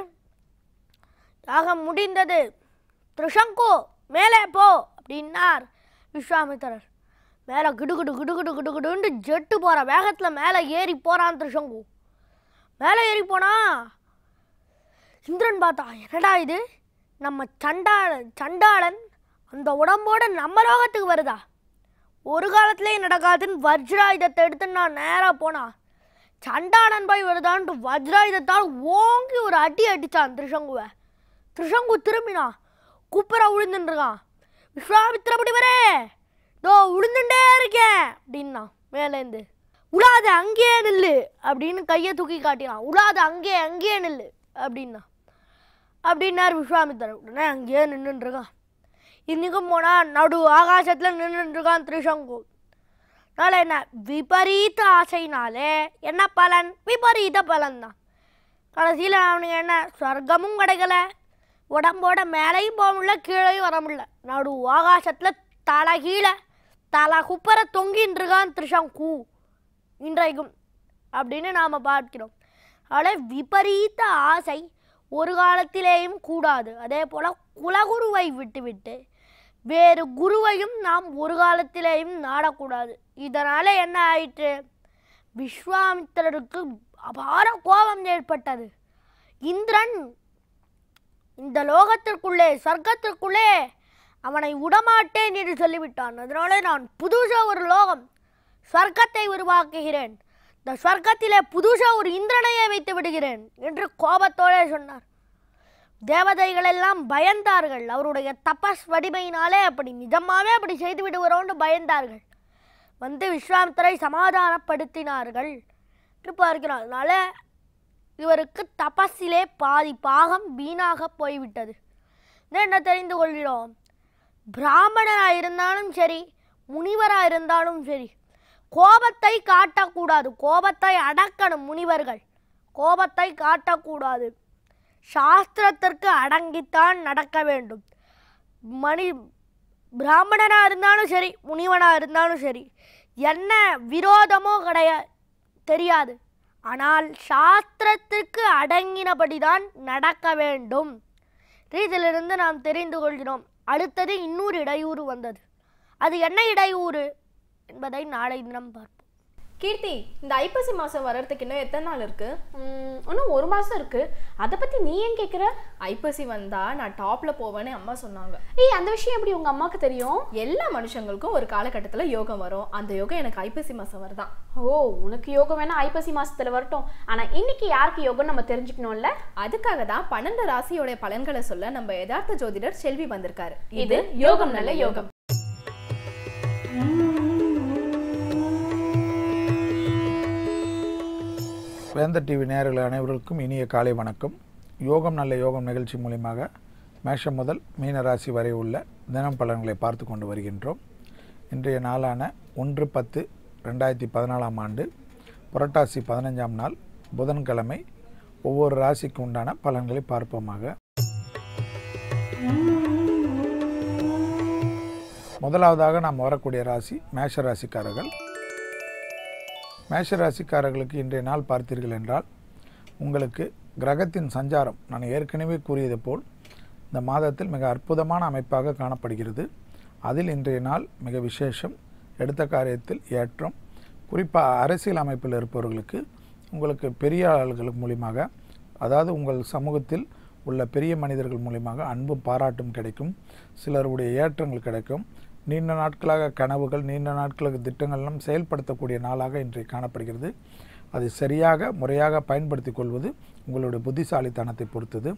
யாகம் முடிந்தது. திரிசங்கு மேலே போ அப்படின்னார் விஸ்வாமித்திரர். மேலே கிடுகிடு கிடுகிடு கிடுகிடுன்னு ஜெட்டு போகிற வேகத்தில் மேலே ஏறி போகிறான் திரிசங்கு. மேலே ஏறி போனா இந்திரன் பார்த்தா, என்னடா இது, நம்ம சண்டாளன் அந்த உடம்போட நம்ம லோகத்துக்கு வருதா, ஒரு காலத்துலேயும் நடக்காதுன்னு வஜ்ராயுதத்தை எடுத்து நான் நேராக போனான். சண்டாளன் போய் வருதான்ட்டு வஜ்ராயுதத்தால் ஓங்கி ஒரு அடி அடித்தான் திரிசங்குவை. திரிசங்கு திரும்பினான், குப்புற விழுந்துருக்கான். விஸ்வாமித்திர அப்படி வரே, இதோ விழுந்துட்டே இருக்கேன் அப்படின்னா மேலேருந்து. உழாத அங்கேயே நில்லு அப்படின்னு கையை தூக்கி காட்டினான். உழாத அங்கேயே நில்லு அப்படின்னார் விஸ்வாமித்திரர். உடனே அங்கேயே நின்றுருக்கான். இன்னைக்கும் போனால் நடு ஆகாசத்தில் நின்றுருக்கான் திரிசங்கு. அதனால் என்ன, விபரீத ஆசைனாலே என்ன பலன், விபரீத பலன் தான். கடைசியில் அவனுக்கு என்ன, சொர்க்கமும் கிடைக்கல, உடம்போட மேலேயும் போக முடியல, கீழேயும் வர முடியல, நடு ஆகாசத்தில் தலை கீழே தலை குப்பர தொங்கின்றிருக்கான் திரிசங்கு இன்றைக்கும் அப்படின்னு நாம் பார்க்கிறோம். அதனால் விபரீத ஆசை ஒரு காலத்திலேயும் கூடாது. அதே போல் குலகுருவை விட்டுவிட்டு வேறு குருவையும் நாம் ஒரு காலத்திலேயும் நாடக்கூடாது. இதனால் என்ன ஆயிற்று, விஸ்வாமித்திரருக்கு அபார கோபம் ஏற்பட்டது. இந்திரன் இந்த லோகத்திற்குள்ளே சொர்க்கத்திற்குள்ளே அவனை விடமாட்டேன் என்று சொல்லிவிட்டான். அதனால நான் புதுசாக ஒரு லோகம் சொர்க்கத்தை உருவாக்குகிறேன், இந்த சொர்க்கத்திலே புதுசாக ஒரு இந்திரனையே வைத்து விடுகிறேன் என்று கோபத்தோடு சொன்னார். தேவதைகள் எல்லாம் பயந்தார்கள். அவருடைய தபஸ் வடிமையினாலே அப்படி நிஜமாகவே அப்படி செய்து விடுகிறோன்னு பயந்தார்கள். வந்து விஸ்வாமித்திரை சமாதானப்படுத்தினார்கள் என்று பார்க்கிறார். அதனால் இவருக்கு தபஸிலே பாதி பாகம் வீணாக போய்விட்டது. என்ன தெரிந்து கொள்கிறோம், பிராமணராக இருந்தாலும் சரி முனிவராக இருந்தாலும் சரி கோபத்தை காட்டக்கூடாது, கோபத்தை அடக்கணும். முனிவர்கள் கோபத்தை காட்டக்கூடாது, சாஸ்திரத்திற்கு அடங்கித்தான் நடக்க வேண்டும். பிராமணனாக இருந்தாலும் சரி முனிவனாக இருந்தாலும் சரி என்ன விரோதமோ தெரியாது, ஆனால் சாஸ்திரத்திற்கு அடங்கினபடிதான் நடக்க வேண்டும். இதிலிருந்து நாம் தெரிந்து கொள்கிறோம். அடுத்தது இன்னொரு இடையூறு வந்தது. அது என்ன இடையூறு என்பதை நாளை தினம் பார்ப்போம். கீர்த்தி, இந்த ஐப்பசி மாதம் வர்றதுக்கு இன்னும் எத்தனை நாள் இருக்கு? இன்னும் 1 மாதம் இருக்கு. அதை பற்றி நீ ஏன் கேட்குற? ஐப்பசி வந்தா நான் டாப்ல போவேன்னு அம்மா சொன்னாங்க. அந்த விஷயம் எப்படி உங்க அம்மாவுக்கு தெரியும்? எல்லா மனுஷங்களுக்கும் ஒரு காலகட்டத்தில் யோகம் வரும். அந்த யோகம் எனக்கு ஐப்பசி மாதம் வருதான். ஓ, உனக்கு யோகம் வேணா ஐப்பசி மாசத்துல வரட்டும். ஆனா இன்னைக்கு யாருக்கு யோகம் நம்ம தெரிஞ்சுக்கணும்ல. அதுக்காக தான் 12 ராசியோட பலன்களை சொல்ல நம்ம யதார்த்த ஜோதிடர் செல்வி வந்திருக்காரு. இது யோகம் நல்ல யோகம். வேந்தர் டிவி நேயர்கள் அனைவருக்கும் இனிய காலை வணக்கம். யோகம் நல்ல யோகம் நிகழ்ச்சி மூலியமாக மேஷம் முதல் மீனராசி வரை உள்ள தினம் பலன்களை பார்த்து கொண்டு வருகின்றோம். இன்றைய நாளான 1/10/2014 புரட்டாசி 15ஆம் நாள் புதன்கிழமை ஒவ்வொரு ராசிக்கு உண்டான பலன்களை பார்ப்போமாக. முதலாவதாக நாம் வரக்கூடிய ராசி மேஷ ராசிக்காரர்கள். மேஷ ராசிக்காரர்களுக்கு இன்றைய நாள் பார்த்தீர்கள் என்றால் உங்களுக்கு கிரகத்தின் சஞ்சாரம் நான் ஏற்கனவே கூறியது போல் இந்த மாதத்தில் மிக அற்புதமான அமைப்பாக காணப்படுகிறது. அதில் இன்றைய நாள் மிக விசேஷம். எடுத்த காரியத்தில் ஏற்றம். குறிப்பாக அரசியல் அமைப்பில் இருப்பவர்களுக்கு உங்களுக்கு பெரிய ஆள்கள் மூலியமாக, அதாவது உங்கள் சமூகத்தில் உள்ள பெரிய மனிதர்கள் மூலியமாக அன்பும் பாராட்டும் கிடைக்கும். சிலருடைய ஏற்றங்கள் கிடைக்கும். நீண்ட நாட்களாக கனவுகள், நீண்ட நாட்களுக்கு திட்டங்கள்லாம் செயல்படுத்தக்கூடிய நாளாக இன்றைய காணப்படுகிறது. அதை சரியாக முறையாக பயன்படுத்தி கொள்வது உங்களுடைய புத்திசாலித்தனத்தை பொறுத்தது.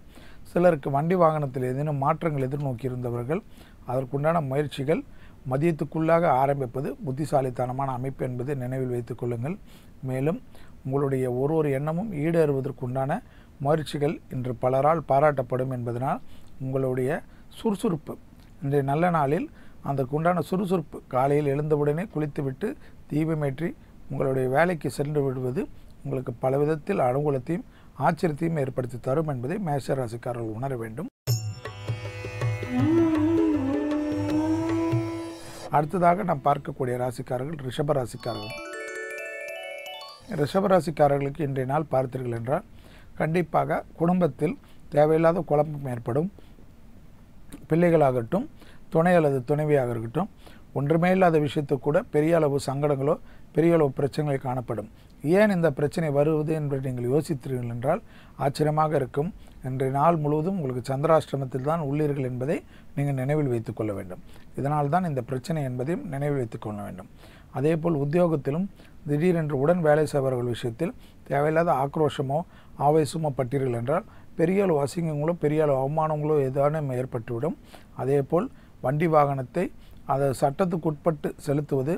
சிலருக்கு வண்டி வாகனத்தில் ஏதேனும் மாற்றங்கள் எதிர்நோக்கி இருந்தவர்கள் அதற்குண்டான முயற்சிகள் மதியத்துக்குள்ளாக ஆரம்பிப்பது புத்திசாலித்தனமான அமைப்பு என்பதை நினைவில் வைத்துக் கொள்ளுங்கள். மேலும் உங்களுடைய ஒரு எண்ணமும் ஈடேறுவதற்குண்டான முயற்சிகள் இன்று பலரால் பாராட்டப்படும் என்பதனால் உங்களுடைய சுறுசுறுப்பு இன்றைய நல்ல நாளில் அதற்குண்டான சுறுசுறுப்பு காலையில் எழுந்தவுடனே குளித்துவிட்டு தீபமேற்றி உங்களுடைய வேலைக்கு சென்று விடுவது உங்களுக்கு பல விதத்தில் அனுகூலத்தையும் ஆச்சரியத்தையும் ஏற்படுத்தி தரும் என்பதை மேஷ ராசிக்காரர்கள் உணர வேண்டும். அடுத்ததாக நாம் பார்க்கக்கூடிய ராசிக்காரர்கள் ரிஷப ராசிக்காரர்கள். ரிஷப ராசிக்காரர்களுக்கு இன்றைய நாள் பார்த்தீர்கள் என்றால் கண்டிப்பாக குடும்பத்தில் தேவையில்லாத குழப்பம் ஏற்படும். பிள்ளைகளாகட்டும், துணை அல்லது துணைவியாக இருக்கட்டும், ஒன்றுமே இல்லாத விஷயத்து கூட பெரிய அளவு சங்கடங்களோ பெரிய அளவு பிரச்சனைகளை காணப்படும். ஏன் இந்த பிரச்சனை வருவது என்று நீங்கள் யோசித்தீர்கள் என்றால் ஆச்சரியமாக இருக்கும். இன்றைய நாள் முழுவதும் உங்களுக்கு சந்திராஷ்டிரமத்தில் தான் உள்ளீர்கள் என்பதை நீங்கள் நினைவில் வைத்துக் கொள்ள வேண்டும். இதனால் தான் இந்த பிரச்சனை என்பதையும் நினைவில் வைத்துக் கொள்ள வேண்டும். அதேபோல் உத்தியோகத்திலும் திடீரென்று உடன் வேலை செய்பவர்கள் விஷயத்தில் தேவையில்லாத ஆக்ரோஷமோ ஆவேசமோ பட்டீர்கள் என்றால் பெரிய அளவு அசிங்கங்களோ பெரிய அளவு அவமானங்களோ ஏதானும் ஏற்பட்டுவிடும். அதேபோல் வண்டி வாகனத்தை அதை சட்டத்துக்கு உட்பட்டு செலுத்துவது,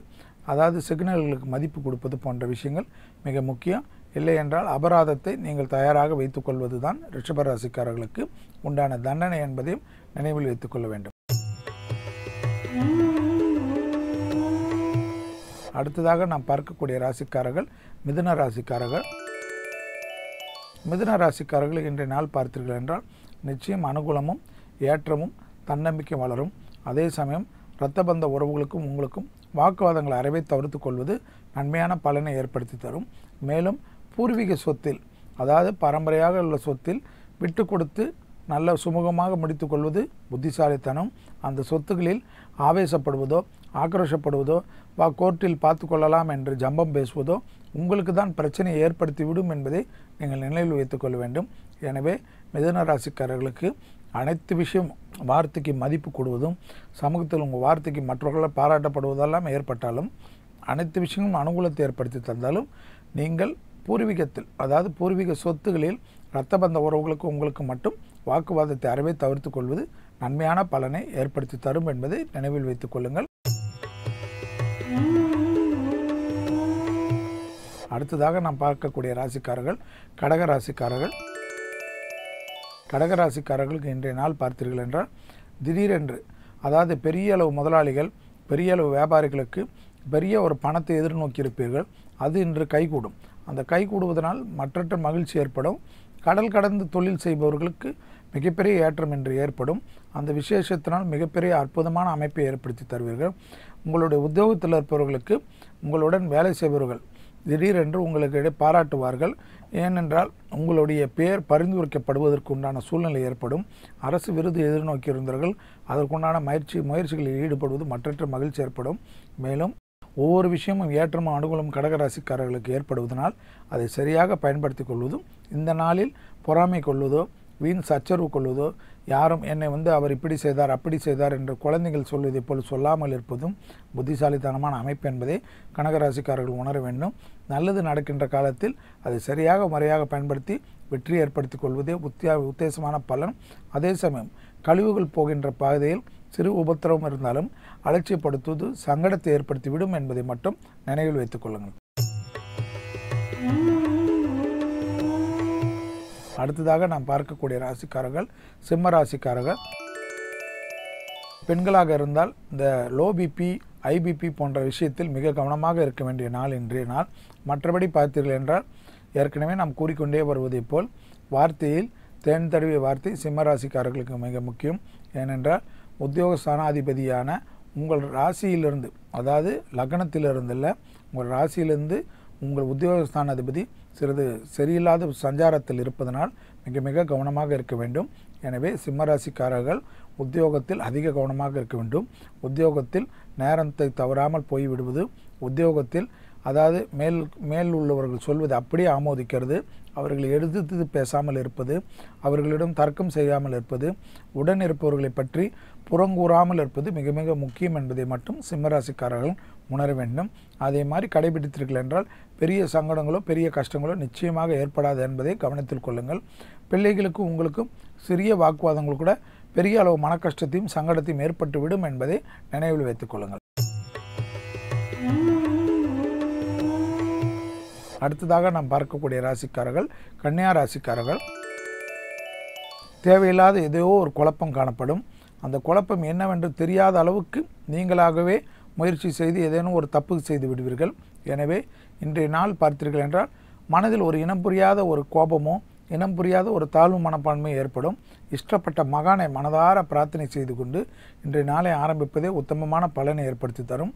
அதாவது சிக்னல்களுக்கு மதிப்பு கொடுப்பது போன்ற விஷயங்கள் மிக முக்கியம். இல்லை என்றால் அபராதத்தை நீங்கள் தயாராக வைத்துக் கொள்வது தான் ரிஷபராசிக்காரர்களுக்கு உண்டான தண்டனை என்பதையும் நினைவில் வைத்துக் கொள்ள வேண்டும். அடுத்ததாக நாம் பார்க்கக்கூடிய ராசிக்காரர்கள் மிதுன ராசிக்காரர்கள். மிதுன ராசிக்காரர்கள் இன்றைய நாள் பார்த்தீர்கள் என்றால் நிச்சயம் அனுகூலமும் ஏற்றமும் தன்னம்பிக்கை வளரும். அதே சமயம் இரத்த பந்த உறவுகளுக்கும் உங்களுக்கும் வாக்குவாதங்களை அறவே தவிர்த்து கொள்வது நன்மையான பலனை ஏற்படுத்தி தரும். மேலும் பூர்வீக சொத்தில், அதாவது பரம்பரையாக உள்ள சொத்தில் விட்டு கொடுத்து நல்ல சுமூகமாக முடித்து கொள்வது புத்திசாலித்தனம். அந்த சொத்துக்களில் ஆவேசப்படுவதோ ஆக்ரோஷப்படுவதோ கோர்ட்டில் பார்த்து கொள்ளலாம் என்று ஜம்பம் பேசுவதோ உங்களுக்கு தான் பிரச்சனையை ஏற்படுத்திவிடும் என்பதை நீங்கள் நினைவில் வைத்துக் கொள்ள வேண்டும். எனவே மிதுன ராசிக்காரர்களுக்கு அனைத்து விஷயம் வார்த்தைக்கு மதிப்பு கொடுவதும் சமூகத்தில் உங்கள் வார்த்தைக்கு மற்றவர்களால் பாராட்டப்படுவதெல்லாம் ஏற்பட்டாலும் அனைத்து விஷயங்களும் அனுகூலத்தை ஏற்படுத்தி தந்தாலும் நீங்கள் பூர்வீகத்தில், அதாவது பூர்வீக சொத்துகளில் இரத்த பந்த உறவுகளுக்கு உங்களுக்கு மட்டும் வாக்குவாதத்தை அறவே தவிர்த்து கொள்வது நன்மையான பலனை ஏற்படுத்தி தரும் என்பதை நினைவில் வைத்துக் கொள்ளுங்கள். அடுத்ததாக நாம் பார்க்கக்கூடிய ராசிக்காரர்கள் கடக ராசிக்காரர்கள். கடகராசிக்காரர்களுக்கு இன்றைய நாள் பார்த்தீர்கள் என்றால் திடீரென்று, அதாவது பெரிய அளவு முதலாளிகள் பெரிய அளவு வியாபாரிகளுக்கு பெரிய ஒரு பணத்தை எதிர்நோக்கி இருப்பீர்கள். அது இன்று கைகூடும். அந்த கைகூடுவதனால் மற்றற்ற மகிழ்ச்சி ஏற்படும். கடல் கடந்து தொழில் செய்பவர்களுக்கு மிகப்பெரிய ஏற்றம் என்று ஏற்படும். அந்த விசேஷத்தினால் மிகப்பெரிய அற்புதமான அமைப்பை ஏற்படுத்தி தருவீர்கள். உங்களுடைய உத்தியோகத்தில் இருப்பவர்களுக்கு உங்களுடன் வேலை செய்பவர்கள் திடீரென்று உங்களுக்கு பாராட்டுவார்கள். ஏனென்றால் உங்களுடைய பெயர் பரிந்துரைக்கப்படுவதற்கு உண்டான சூழ்நிலை ஏற்படும். அரசு விருது எதிர்நோக்கி இருந்தவர்கள் அதற்குண்டான முயற்சிகளில் ஈடுபடுவது மற்றற்ற மகிழ்ச்சி ஏற்படும். மேலும் ஒவ்வொரு விஷயமும் ஏற்றமும் அனுகூலம் கடகராசிக்காரர்களுக்கு ஏற்படுவதனால் அதை சரியாக பயன்படுத்தி கொள்வதும், இந்த நாளில் பொறாமை கொள்வதோ வீண் சச்சரவு கொள்வதோ, யாரும் என்னை அவர் இப்படி செய்தார் அப்படி செய்தார் என்று குழந்தைகள் சொல்வதை போல் சொல்லாமல் இருப்பதும் புத்திசாலித்தனமான அமைப்பு என்பதை கடகராசிக்காரர்கள் உணர வேண்டும். நல்லது நடக்கின்ற காலத்தில் அதை சரியாக முறையாக பயன்படுத்தி வெற்றி ஏற்படுத்தி கொள்வதே உத்தேசமான பலன். அதே சமயம் கழிவுகள் போகின்ற பாதையில் சிறு உபத்திரவம் இருந்தாலும் அலட்சியப்படுத்துவது சங்கடத்தை ஏற்படுத்திவிடும் என்பதை மட்டும் நினைவில் வைத்துக் கொள்ளுங்கள். அடுத்ததாக நாம் பார்க்கக்கூடிய ராசிக்காரர்கள் சிம்ம ராசிக்காரர்கள். பெண்களாக இருந்தால் இந்த லோ பிபி ஐபிபி போன்ற விஷயத்தில் மிக கவனமாக இருக்க வேண்டிய நாள் இன்றைய நாள். மற்றபடி பார்த்தீர்கள் என்றால் ஏற்கனவே நாம் கூறிக்கொண்டே வருவதை போல் வார்த்தையில் தேன் தடவிய வார்த்தை சிம்மராசிக்காரர்களுக்கு மிக முக்கியம். ஏனென்றால் உத்தியோகஸ்தானாதிபதியான உங்கள் ராசியிலிருந்து, அதாவது லக்னத்திலிருந்து இல்லை, உங்கள் ராசியிலிருந்து உங்கள் உத்தியோகஸ்தானாதிபதி சிறிது சரியில்லாத சஞ்சாரத்தில் இருப்பதனால் மிக மிக கவனமாக இருக்க வேண்டும். எனவே சிம்மராசிக்காரர்கள் உத்தியோகத்தில் அதிக கவனமாக இருக்க வேண்டும். உத்தியோகத்தில் நேரத்தை தவறாமல் போய்விடுவது, உத்தியோகத்தில் அதாவது மேல் உள்ளவர்கள் சொல்வது அப்படியே ஆமோதிக்கிறது, அவர்களை எதிர்த்து பேசாமல் இருப்பது, அவர்களிடம் தர்க்கம் செய்யாமல் இருப்பது, உடன் இருப்பவர்களை பற்றி புறங்கூறாமல் இருப்பது மிக மிக முக்கியம் என்பதை மட்டும் சிம்மராசிக்காரர்கள் உணர வேண்டும். அதே மாதிரி கடைபிடித்தீர்கள் என்றால் பெரிய சங்கடங்களோ பெரிய கஷ்டங்களோ நிச்சயமாக ஏற்படாது என்பதை கவனத்தில் கொள்ளுங்கள். பிள்ளைகளுக்கும் உங்களுக்கும் சிறிய வாக்குவாதங்கள் கூட பெரிய அளவு மன கஷ்டத்தையும் சங்கடத்தையும் ஏற்பட்டுவிடும் என்பதை நினைவில் வைத்துக் கொள்ளுங்கள். அடுத்ததாக நாம் பார்க்கக்கூடிய ராசிக்காரர்கள் கன்னியா ராசிக்காரர்கள். தேவையில்லாத ஏதோ ஒரு குழப்பம் காணப்படும். அந்த குழப்பம் என்னவென்று தெரியாத அளவுக்கு நீங்களாகவே முயற்சி செய்து ஏதேனும் ஒரு தப்பு செய்து விடுவீர்கள். எனவே இன்றைய நாள் பார்த்தீர்கள் என்றால் மனதில் ஒரு இனம் புரியாத ஒரு கோபமோ இனம் புரியாத ஒரு தாழ்வு மனப்பான்மை ஏற்படும். இஷ்டப்பட்ட மகானை மனதார பிரார்த்தனை செய்து கொண்டு இன்றைய நாளை ஆரம்பிப்பதே உத்தமமான பலனை ஏற்படுத்தி தரும்.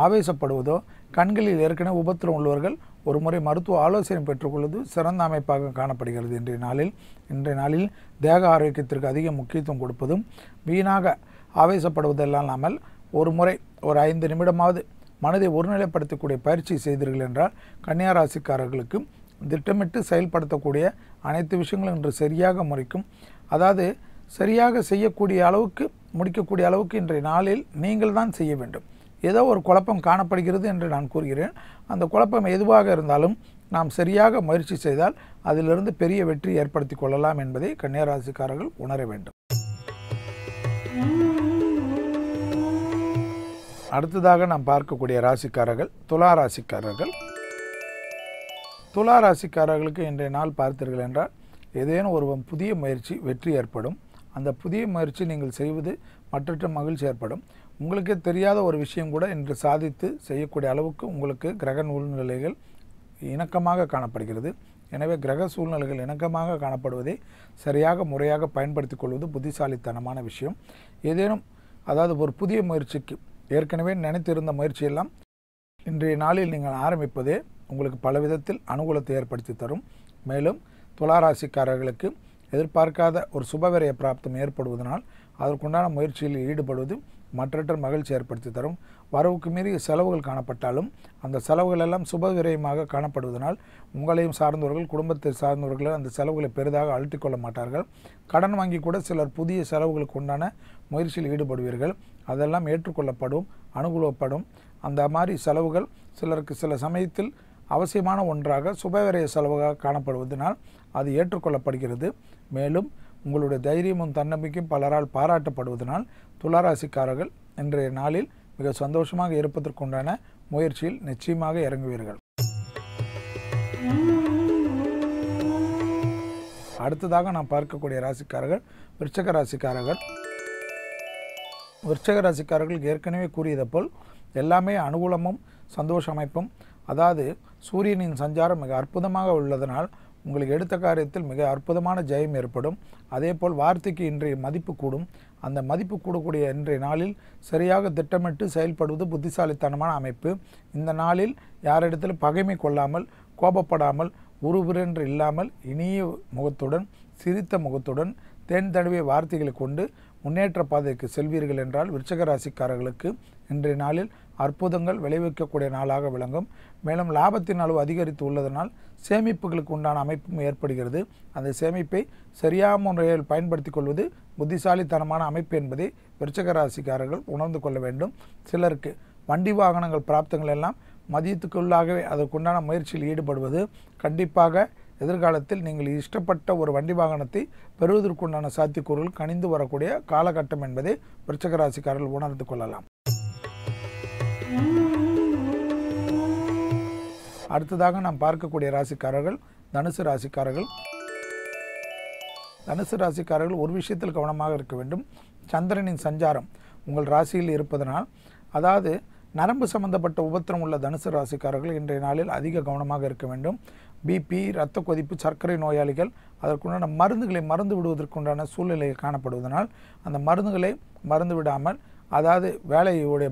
ஆவேசப்படுவதோ கண்களில் ஏற்கனவே உபத்திரம் உள்ளவர்கள் ஒரு முறை மருத்துவ ஆலோசனை பெற்றுக்கொள்வது சிறந்த அமைப்பாக காணப்படுகிறது. இன்றைய நாளில் தேக ஆரோக்கியத்திற்கு அதிக முக்கியத்துவம் கொடுப்பதும், வீணாக ஆவேசப்படுவதெல்லாம் இல்லாமல் ஒரு முறை ஒரு 5 நிமிடமாவது மனதை ஒருநிலைப்படுத்தக்கூடிய பயிற்சி செய்தீர்கள் என்றால் கன்னியா ராசிக்காரர்களுக்கு திட்டமிட்டு செயல்படுத்தக்கூடிய அனைத்து விஷயங்களும் இன்று சரியாக முறைக்கும். அதாவது சரியாக செய்யக்கூடிய அளவுக்கு முடிக்கக்கூடிய அளவுக்கு இன்றைய நாளில் நீங்கள் தான் செய்ய வேண்டும். ஏதோ ஒரு குழப்பம் காணப்படுகிறது என்று நான் கூறுகிறேன். அந்த குழப்பம் எதுவாக இருந்தாலும் நாம் சரியாக முயற்சி செய்தால் அதிலிருந்து பெரிய வெற்றி ஏற்படுத்தி கொள்ளலாம் என்பதை கன்னியா ராசிக்காரர்கள் உணர வேண்டும். அடுத்ததாக நாம் பார்க்கக்கூடிய ராசிக்காரர்கள் துலா ராசிக்காரர்கள். துலா ராசிக்காரர்களுக்கு இன்றைய நாள் பார்த்தீர்கள் என்றால் ஏதேனும் ஒரு புதிய முயற்சி வெற்றி ஏற்படும். அந்த புதிய முயற்சி நீங்கள் செய்வது மற்றற்ற மகிழ்ச்சி ஏற்படும். உங்களுக்கே தெரியாத ஒரு விஷயம் கூட இன்று சாதித்து செய்யக்கூடிய அளவுக்கு உங்களுக்கு கிரக சூழ்நிலைகள் இணக்கமாக காணப்படுகிறது. எனவே கிரக சூழ்நிலைகள் இணக்கமாக காணப்படுவதை சரியாக முறையாக பயன்படுத்தி கொள்வது புத்திசாலித்தனமான விஷயம். ஏதேனும் அதாவது ஒரு புதிய முயற்சிக்கு ஏற்கனவே நினைத்திருந்த முயற்சியெல்லாம் இன்றைய நாளில் நீங்கள் ஆரம்பிப்பதே உங்களுக்கு பல விதத்தில் அனுகூலத்தை ஏற்படுத்தி தரும். மேலும் துளாராசிக்காரர்களுக்கு எதிர்பார்க்காத ஒரு சுபவிரய பிராப்தம் ஏற்படுவதனால் அதற்குண்டான முயற்சியில் ஈடுபடுவது மற்றற்ற மகிழ்ச்சி ஏற்படுத்தி தரும். வரவுக்கு மீறிய செலவுகள் காணப்பட்டாலும் அந்த செலவுகள் எல்லாம் சுபவிரயமாக காணப்படுவதனால் உங்களையும் சார்ந்தவர்கள் குடும்பத்தை சார்ந்தவர்கள் அந்த செலவுகளை பெரிதாக அழுத்திக்கொள்ள மாட்டார்கள். கடன் வாங்கி கூட சிலர் புதிய செலவுகளுக்கு உண்டான முயற்சியில் ஈடுபடுவீர்கள். அதெல்லாம் ஏற்றுக்கொள்ளப்படும், அனுகூலப்படும். அந்த மாதிரி செலவுகள் சிலருக்கு சில சமயத்தில் அவசியமான ஒன்றாக சுபவிரய செலவாக காணப்படுவதனால் அது ஏற்றுக்கொள்ளப்படுகிறது. மேலும் உங்களுடைய தைரியமும் தன்னம்பிக்கையும் பலரால் பாராட்டப்படுவதனால் துளாராசிக்காரர்கள் இன்றைய நாளில் மிக சந்தோஷமாக இருப்பதற்குண்டான முயற்சியில் நிச்சயமாக இறங்குவீர்கள். அடுத்ததாக நாம் பார்க்கக்கூடிய ராசிக்காரர்கள் விருச்சக ராசிக்காரர்கள். விருச்சக ராசிக்காரர்கள் ஏற்கனவே கூறியது போல் எல்லாமே அனுகூலமும் சந்தோஷ அமைப்பும். அதாவது சூரியனின் சஞ்சாரம் மிக அற்புதமாக உள்ளதனால் உங்களுக்கு எடுத்த காரியத்தில் மிக அற்புதமான ஜெயம் ஏற்படும். அதே போல் வார்த்தைக்கு இன்றைய மதிப்பு கூடும். அந்த மதிப்பு கூடக்கூடிய இன்றைய நாளில் சரியாக திட்டமிட்டு செயல்படுவது புத்திசாலித்தனமான அமைப்பு. இந்த நாளில் யாரிடத்திலும் பகைமை கொள்ளாமல், கோபப்படாமல், உருவுரென்று இல்லாமல் இனிய முகத்துடன், சிரித்த முகத்துடன், தேன் தடவிய வார்த்தைகளை கொண்டு முன்னேற்ற பாதைக்கு செல்வீர்கள் என்றால் விருச்சக ராசிக்காரர்களுக்கு இன்றைய நாளில் அற்புதங்கள் விளைவிக்கக்கூடிய நாளாக விளங்கும். மேலும் லாபத்தின் அளவு அதிகரித்து உள்ளதனால் சேமிப்புகளுக்கு உண்டான அமைப்பும் ஏற்படுகிறது. அந்த சேமிப்பை சரியான முறையில் பயன்படுத்தி கொள்வது புத்திசாலித்தனமான அமைப்பு என்பதை விருச்சக ராசிக்காரர்கள் உணர்ந்து கொள்ள வேண்டும். சிலருக்கு வண்டி வாகனங்கள் பிராப்தங்கள் எல்லாம் மதியத்துக்குள்ளாகவே அதற்குண்டான முயற்சியில் ஈடுபடுவது கண்டிப்பாக எதிர்காலத்தில் நீங்கள் இஷ்டப்பட்ட ஒரு வண்டி வாகனத்தை பெறுவதற்குண்டான சாத்தியக்கூறுகள் கனிந்து வரக்கூடிய காலகட்டம் என்பதை விருச்சக ராசிக்காரர்கள் உணர்ந்து கொள்ளலாம். அடுத்ததாக நாம் பார்க்கக்கூடிய ராசிக்காரர்கள் தனுசு ராசிக்காரர்கள். தனுசு ராசிக்காரர்கள் ஒரு விஷயத்தில் கவனமாக இருக்க வேண்டும். சந்திரனின் சஞ்சாரம் உங்கள் ராசியில் இருப்பதனால், அதாவது நரம்பு சம்பந்தப்பட்ட உபத்திரம் உள்ள தனுசு ராசிக்காரர்கள் இன்றைய நாளில் அதிக கவனமாக இருக்க வேண்டும். பிபி, இரத்த கொதிப்பு, சர்க்கரை நோயாளிகள் அதற்குண்டான மருந்துகளை மருந்து விடுவதற்குண்டான சூழ்நிலை காணப்படுவதனால் அந்த மருந்துகளை மருந்து விடாமல், அதாவது வேலையுடைய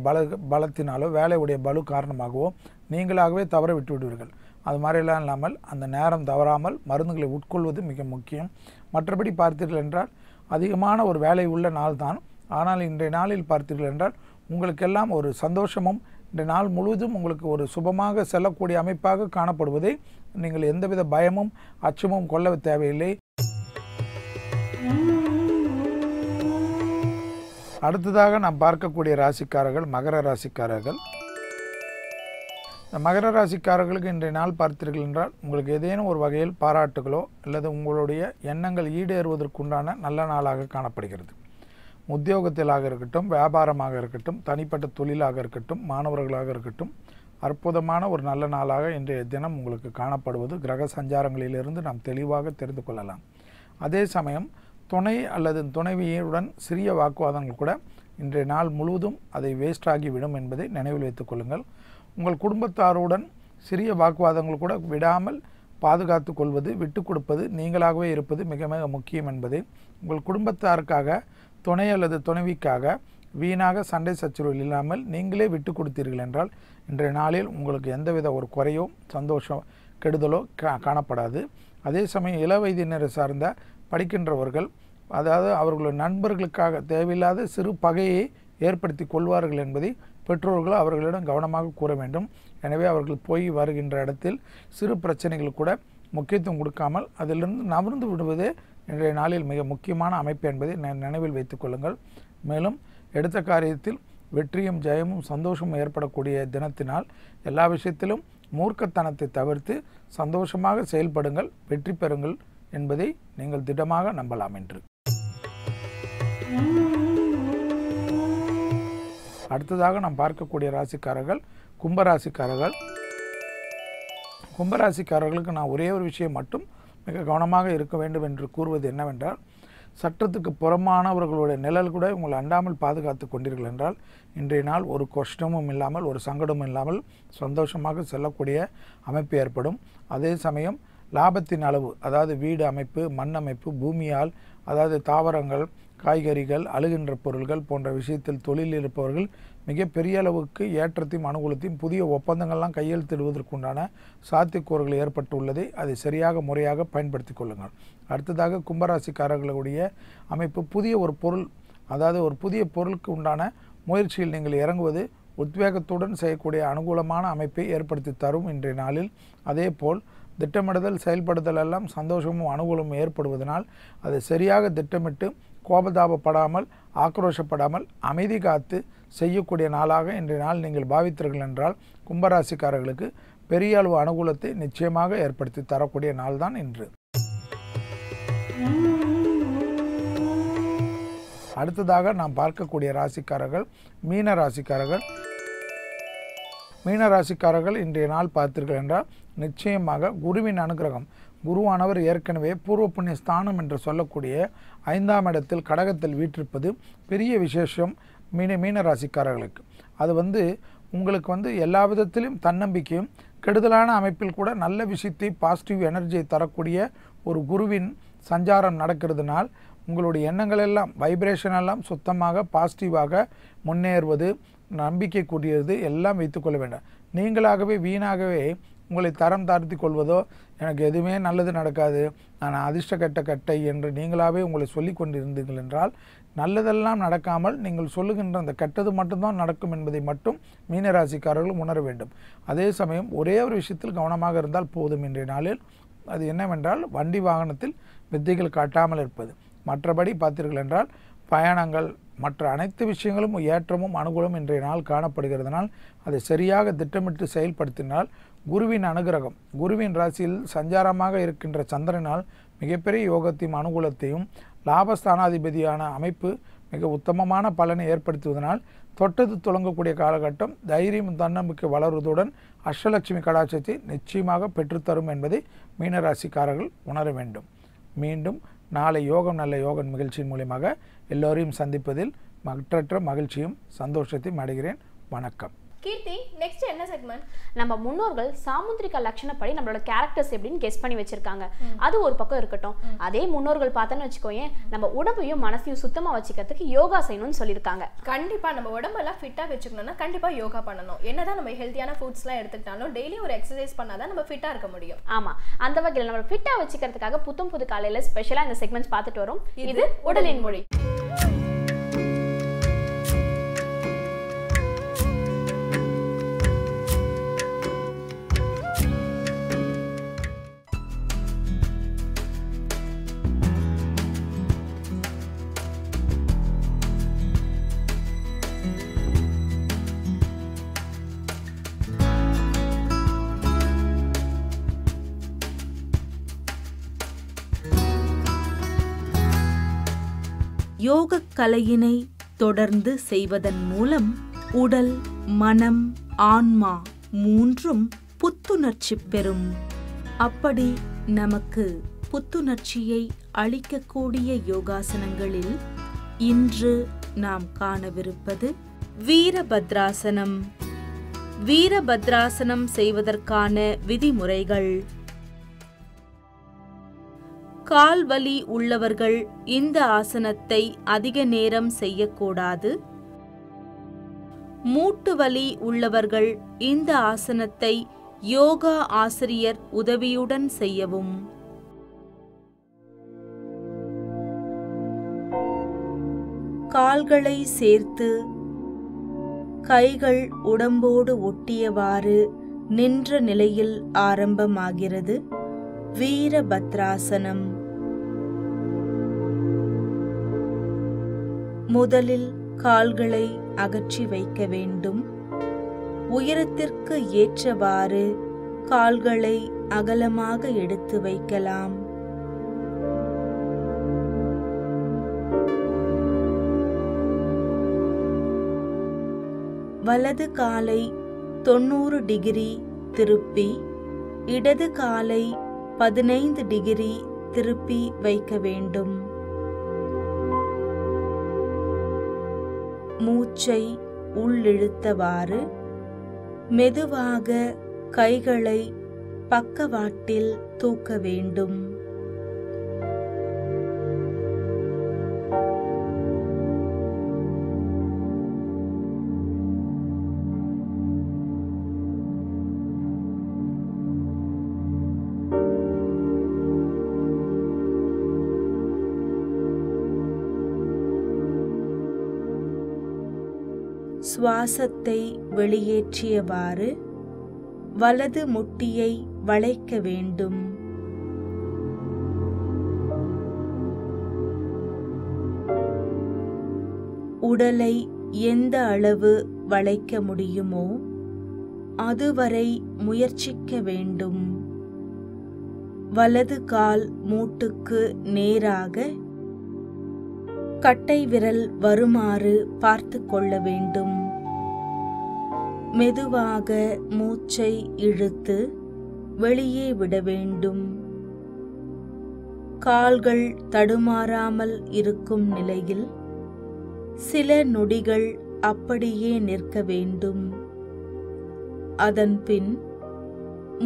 பலத்தினாலோ வேலையுடைய பலு காரணமாகவோ நீங்களாகவே தவற விட்டு விடுவீர்கள். அது மாதிரிலாம் இல்லாமல் அந்த நேரம் தவறாமல் மருந்துகளை உட்கொள்வது மிக முக்கியம். மற்றபடி பார்த்தீர்கள் என்றால் அதிகமான ஒரு வேலை உள்ள நாள் தான். ஆனால் இன்றைய நாளில் பார்த்தீர்கள் என்றால் உங்களுக்கெல்லாம் ஒரு சந்தோஷமும் இந்த நாள் முழுவதும் உங்களுக்கு ஒரு சுபமாக செல்லக்கூடிய அமைப்பாக காணப்படுவதை நீங்கள் எந்தவித பயமும் அச்சமும் கொள்ள தேவையில்லை. அடுத்ததாக நாம் பார்க்கக்கூடிய ராசிக்காரர்கள் மகர ராசிக்காரர்கள். இந்த மகர ராசிக்காரர்களுக்கு இன்றைய நாள் பார்த்தீர்கள் என்றால் உங்களுக்கு ஏதேனும் ஒரு வகையில் பாராட்டுகளோ அல்லது உங்களுடைய எண்ணங்கள் ஈடேறுவதற்குண்டான நல்ல நாளாக காணப்படுகிறது. உத்தியோகத்திலாக இருக்கட்டும், வியாபாரமாக இருக்கட்டும், தனிப்பட்ட தொழிலாக இருக்கட்டும், மாணவர்களாக இருக்கட்டும், அற்புதமான ஒரு நல்ல நாளாக இன்றைய தினம் உங்களுக்கு காணப்படுவது கிரக சஞ்சாரங்களிலிருந்து நாம் தெளிவாக தெரிந்து கொள்ளலாம். அதே சமயம் துணை அல்லது துணைவியுடன் சிறிய வாக்குவாதங்கள் கூட இன்றைய நாள் முழுவதும் அதை வேஸ்டாகிவிடும் என்பதை நினைவில் வைத்துக் கொள்ளுங்கள். உங்கள் குடும்பத்தாருடன் சிறிய வாக்குவாதங்கள் கூட விடாமல் பாதுகாத்து கொள்வது, விட்டு கொடுப்பது, நீங்களாகவே இருப்பது மிக மிக முக்கியம் என்பதை, உங்கள் குடும்பத்தாருக்காக துணை அல்லது துணைவிக்காக வீணாக சண்டை சச்சரவு இல்லாமல் நீங்களே விட்டு கொடுத்தீர்கள் என்றால் இன்றைய நாளில் உங்களுக்கு எந்தவித ஒரு குறையோ சந்தோஷம் கெடுதலோ காணப்படாது. அதே சமயம் இள வயதினரை சார்ந்த படிக்கின்றவர்கள், அதாவது அவர்களுடைய நண்பர்களுக்காக தேவையில்லாத சிறு பகையை ஏற்படுத்தி கொள்வார்கள் என்பதை பெற்றோர்கள் அவர்களிடம் கவனமாக கூற வேண்டும். எனவே அவர்கள் போய் வருகின்ற இடத்தில் சிறு பிரச்சனைகள் கூட முக்கியத்துவம் கொடுக்காமல் அதிலிருந்து நகர்ந்து விடுவதே இன்றைய நாளில் மிக முக்கியமான அமைப்பு என்பதை நினைவில் வைத்துக் கொள்ளுங்கள். மேலும் எடுத்த காரியத்தில் வெற்றியும் ஜெயமும் சந்தோஷமும் ஏற்படக்கூடிய தினத்தினால் எல்லா விஷயத்திலும் மூர்க்கத்தனத்தை தவிர்த்து சந்தோஷமாக செயல்படுங்கள், வெற்றி பெறுங்கள் என்பதை நீங்கள் திடமாக நம்பலாம் என்று. அடுத்ததாக நாம் பார்க்கக்கூடிய ராசிக்காரர்கள் கும்பராசிக்காரர்கள். கும்பராசிக்காரர்களுக்கு நான் ஒரே ஒரு விஷயம் மட்டும் மிக கவனமாக இருக்க வேண்டும் என்று கூறுவது என்னவென்றால், சட்டத்துக்கு புறமானவர்களுடைய நிழல் கூட உங்களை அண்டாமல் பாதுகாத்து கொண்டீர்கள் என்றால் இன்றைய நாள் ஒரு கஷ்டமும் இல்லாமல் ஒரு சங்கடமும் இல்லாமல் சந்தோஷமாக செல்லக்கூடிய அமைப்பு ஏற்படும். அதே சமயம் லாபத்தின் அளவு, அதாவது வீடு அமைப்பு, மண் அமைப்பு, பூமியால், அதாவது தாவரங்கள், காய்கறிகள், அழுகின்ற பொருள்கள் போன்ற விஷயத்தில் தொழில் இருப்பவர்கள் மிகப்பெரிய அளவுக்கு ஏற்றத்தையும் அனுகூலத்தையும் புதிய ஒப்பந்தங்கள்லாம் கையெழுத்திடுவதற்குண்டான சாத்தியக்கூறுகள் ஏற்பட்டுள்ளதை அதை சரியாக முறையாக பயன்படுத்தி கொள்ளுங்கள். அடுத்ததாக கும்பராசிக்காரர்களுடைய அமைப்பு புதிய ஒரு பொருள், அதாவது ஒரு புதிய பொருளுக்கு உண்டான முயற்சியில் நீங்கள் இறங்குவது உத்வேகத்துடன் செய்யக்கூடிய அனுகூலமான அமைப்பை ஏற்படுத்தி தரும் இன்றைய நாளில். அதே போல் திட்டமிடுதல் செயல்படுதல் எல்லாம் சந்தோஷமும் அனுகூலமும் ஏற்படுவதனால் அதை சரியாக திட்டமிட்டு கோபதாபப்படாமல் ஆக்ரோஷப்படாமல் அமைதி காத்து செய்யக்கூடிய நாளாக இன்றைய நாள் நீங்கள் பாவித்தீர்கள் என்றால் கும்பராசிக்காரர்களுக்கு பெரிய அளவு அனுகூலத்தை நிச்சயமாக ஏற்படுத்தி தரக்கூடிய நாள் தான் இன்று. அடுத்ததாக நாம் பார்க்கக்கூடிய ராசிக்காரர்கள் மீன ராசிக்காரர்கள். மீன ராசிக்காரர்கள் இன்றைய நாள் பார்த்தீர்கள் என்றால் நிச்சயமாக குருவின் அனுகிரகம், குருவானவர் ஏற்கனவே பூர்வ புண்ணிய ஸ்தானம் என்று சொல்லக்கூடிய 5ஆம் இடத்தில் கடகத்தில் வீற்றிருப்பது பெரிய விசேஷம் மீன ராசிக்காரர்களுக்கு. அது உங்களுக்கு எல்லா விதத்திலும் தன்னம்பிக்கையும் கெடுதலான அமைப்பில் கூட நல்ல விஷயத்தை பாசிட்டிவ் எனர்ஜியை தரக்கூடிய ஒரு குருவின் சஞ்சாரம் நடக்கிறதுனால் உங்களுடைய எண்ணங்கள் எல்லாம் வைப்ரேஷன் எல்லாம் சுத்தமாக பாசிட்டிவாக முன்னேறுவது, நம்பிக்கை கூடியது எல்லாம் வைத்துக்கொள்ள வேண்டாம். நீங்களாகவே வீணாகவே உங்களை தரம் தாழ்த்தி கொள்வதோ, எனக்கு எதுவுமே நல்லது நடக்காது, நான் அதிர்ஷ்ட கட்டை என்று நீங்களாகவே உங்களை சொல்லி கொண்டிருந்தீர்கள் என்றால் நல்லதெல்லாம் நடக்காமல் நீங்கள் சொல்லுகின்ற அந்த கெட்டது மட்டும்தான் நடக்கும் என்பதை மட்டும் மீனராசிக்காரர்கள் உணர வேண்டும். அதே சமயம் ஒரே ஒரு விஷயத்தில் கவனமாக இருந்தால் போதும் இன்றைய நாளில். அது என்னவென்றால் வண்டி வாகனத்தில் வித்தைகள் காட்டாமல் இருப்பது. மற்றபடி பார்த்தீர்கள் என்றால் பயணங்கள் மற்ற அனைத்து விஷயங்களும் ஏற்றமும் அனுகூலம் இன்றைய நாள் காணப்படுகிறதுனால் அதை சரியாக திட்டமிட்டு செயல்படுத்தினால் குருவின் அனுகிரகம், குருவின் ராசியில் சஞ்சாரமாக இருக்கின்ற சந்திரனால் மிகப்பெரிய யோகத்தையும் அனுகூலத்தையும் லாபஸ்தானாதிபதியான அமைப்பு மிக உத்தமமான பலனை ஏற்படுத்துவதனால் தொட்டது தொடங்கக்கூடிய காலகட்டம் தைரியம் தன்னம்பிக்கை வளர்வதுடன் அஷ்டலட்சுமி கடாட்சத்தை நிச்சயமாக பெற்றுத்தரும் என்பதை மீனராசிக்காரர்கள் உணர வேண்டும். மீண்டும் நாளை யோகம் நல்ல யோகம் நிகழ்ச்சியின் மூலமாக எல்லோரையும் சந்திப்பதில் மற்றற்ற மகிழ்ச்சியும் சந்தோஷத்தையும் அடைகிறேன். வணக்கம். கீர்த்தி, நெக்ஸ்ட் என்ன செக்மெண்ட்? நம்ம முன்னோர்கள் சாமுத்திரிகா லட்சணப்படி நம்மளோட கேரக்டர்ஸ் எப்படின்னு கெஸ் பண்ணி வச்சிருக்காங்க. அது ஒரு பக்கம் இருக்கட்டும். அதே முன்னோர்கள் பார்த்தோன்னு வச்சுக்கோயேன், நம்ம உடம்பையும் மனசையும் சுத்தமா வச்சுக்கிறதுக்கு யோகா செய்யணும்னு சொல்லியிருக்காங்க. கண்டிப்பா நம்ம உடம்பெல்லாம் ஃபிட்டா வச்சுக்கணும்னா கண்டிப்பா யோகா பண்ணணும். என்னதான் நம்ம ஹெல்த்தியான ஃபுட்ஸ்லாம் எடுத்துக்கிட்டாலும் டெய்லி ஒரு எக்ஸசைஸ் பண்ணாதான் நம்ம ஃபிட்டா இருக்க முடியும். ஆமா, அந்த வகையில் நம்ம ஃபிட்டா வச்சுக்கிறதுக்காக புத்தம் புது காலையில ஸ்பெஷலா இந்த செக்மெண்ட்ஸ் பார்த்துட்டு வரோம். இது உடலின் மொழி. யோகக் கலையினை தொடர்ந்து செய்வதன் மூலம் உடல், மனம், ஆன்மா மூன்றும் புத்துணர்ச்சி பெறும். அப்படி நமக்கு புத்துணர்ச்சியை அளிக்கக்கூடிய யோகாசனங்களில் இன்று நாம் காணவிருப்பது வீரபத்ராசனம். வீரபத்ராசனம் செய்வதற்கான விதிமுறைகள். கால் வலி உள்ளவர்கள் இந்த ஆசனத்தை அதிக நேரம் செய்யக்கூடாது. மூட்டு வலி உள்ளவர்கள் இந்த ஆசனத்தை யோகா ஆசிரியர் உதவியுடன் செய்யவும். கால்களை சேர்த்து கைகள் உடம்போடு ஒட்டியவாறு நின்ற நிலையில் ஆரம்பமாகிறது வீரபத்ராசனம். முதலில் கால்களை அகற்றி வைக்க வேண்டும். உயரத்திற்கு ஏற்றவாறு கால்களை அகலமாக எடுத்து வைக்கலாம். வலது காலை 90 டிகிரி திருப்பி இடது காலை 15 டிகிரி திருப்பி வைக்க வேண்டும். மூச்சை உள்ளிழுத்தவாறு மெதுவாக கைகளை பக்கவாட்டில் தூக்க வேண்டும். சுவாசத்தை வெளியேற்றியவாறு வலது முட்டியை வளைக்க வேண்டும். உடலை எந்த அளவு வளைக்க முடியுமோ அதுவரை முயற்சிக்க வேண்டும். வலது கால் மூட்டுக்கு நேராக கட்டை விரல் வருமாறு பார்த்து கொள்ள வேண்டும். மெதுவாக மூச்சை இழுத்து வெளியே விட வேண்டும். கால்கள் தடுமாறாமல் இருக்கும் நிலையில் சில நொடிகள் அப்படியே நிற்க வேண்டும். அதன்பின்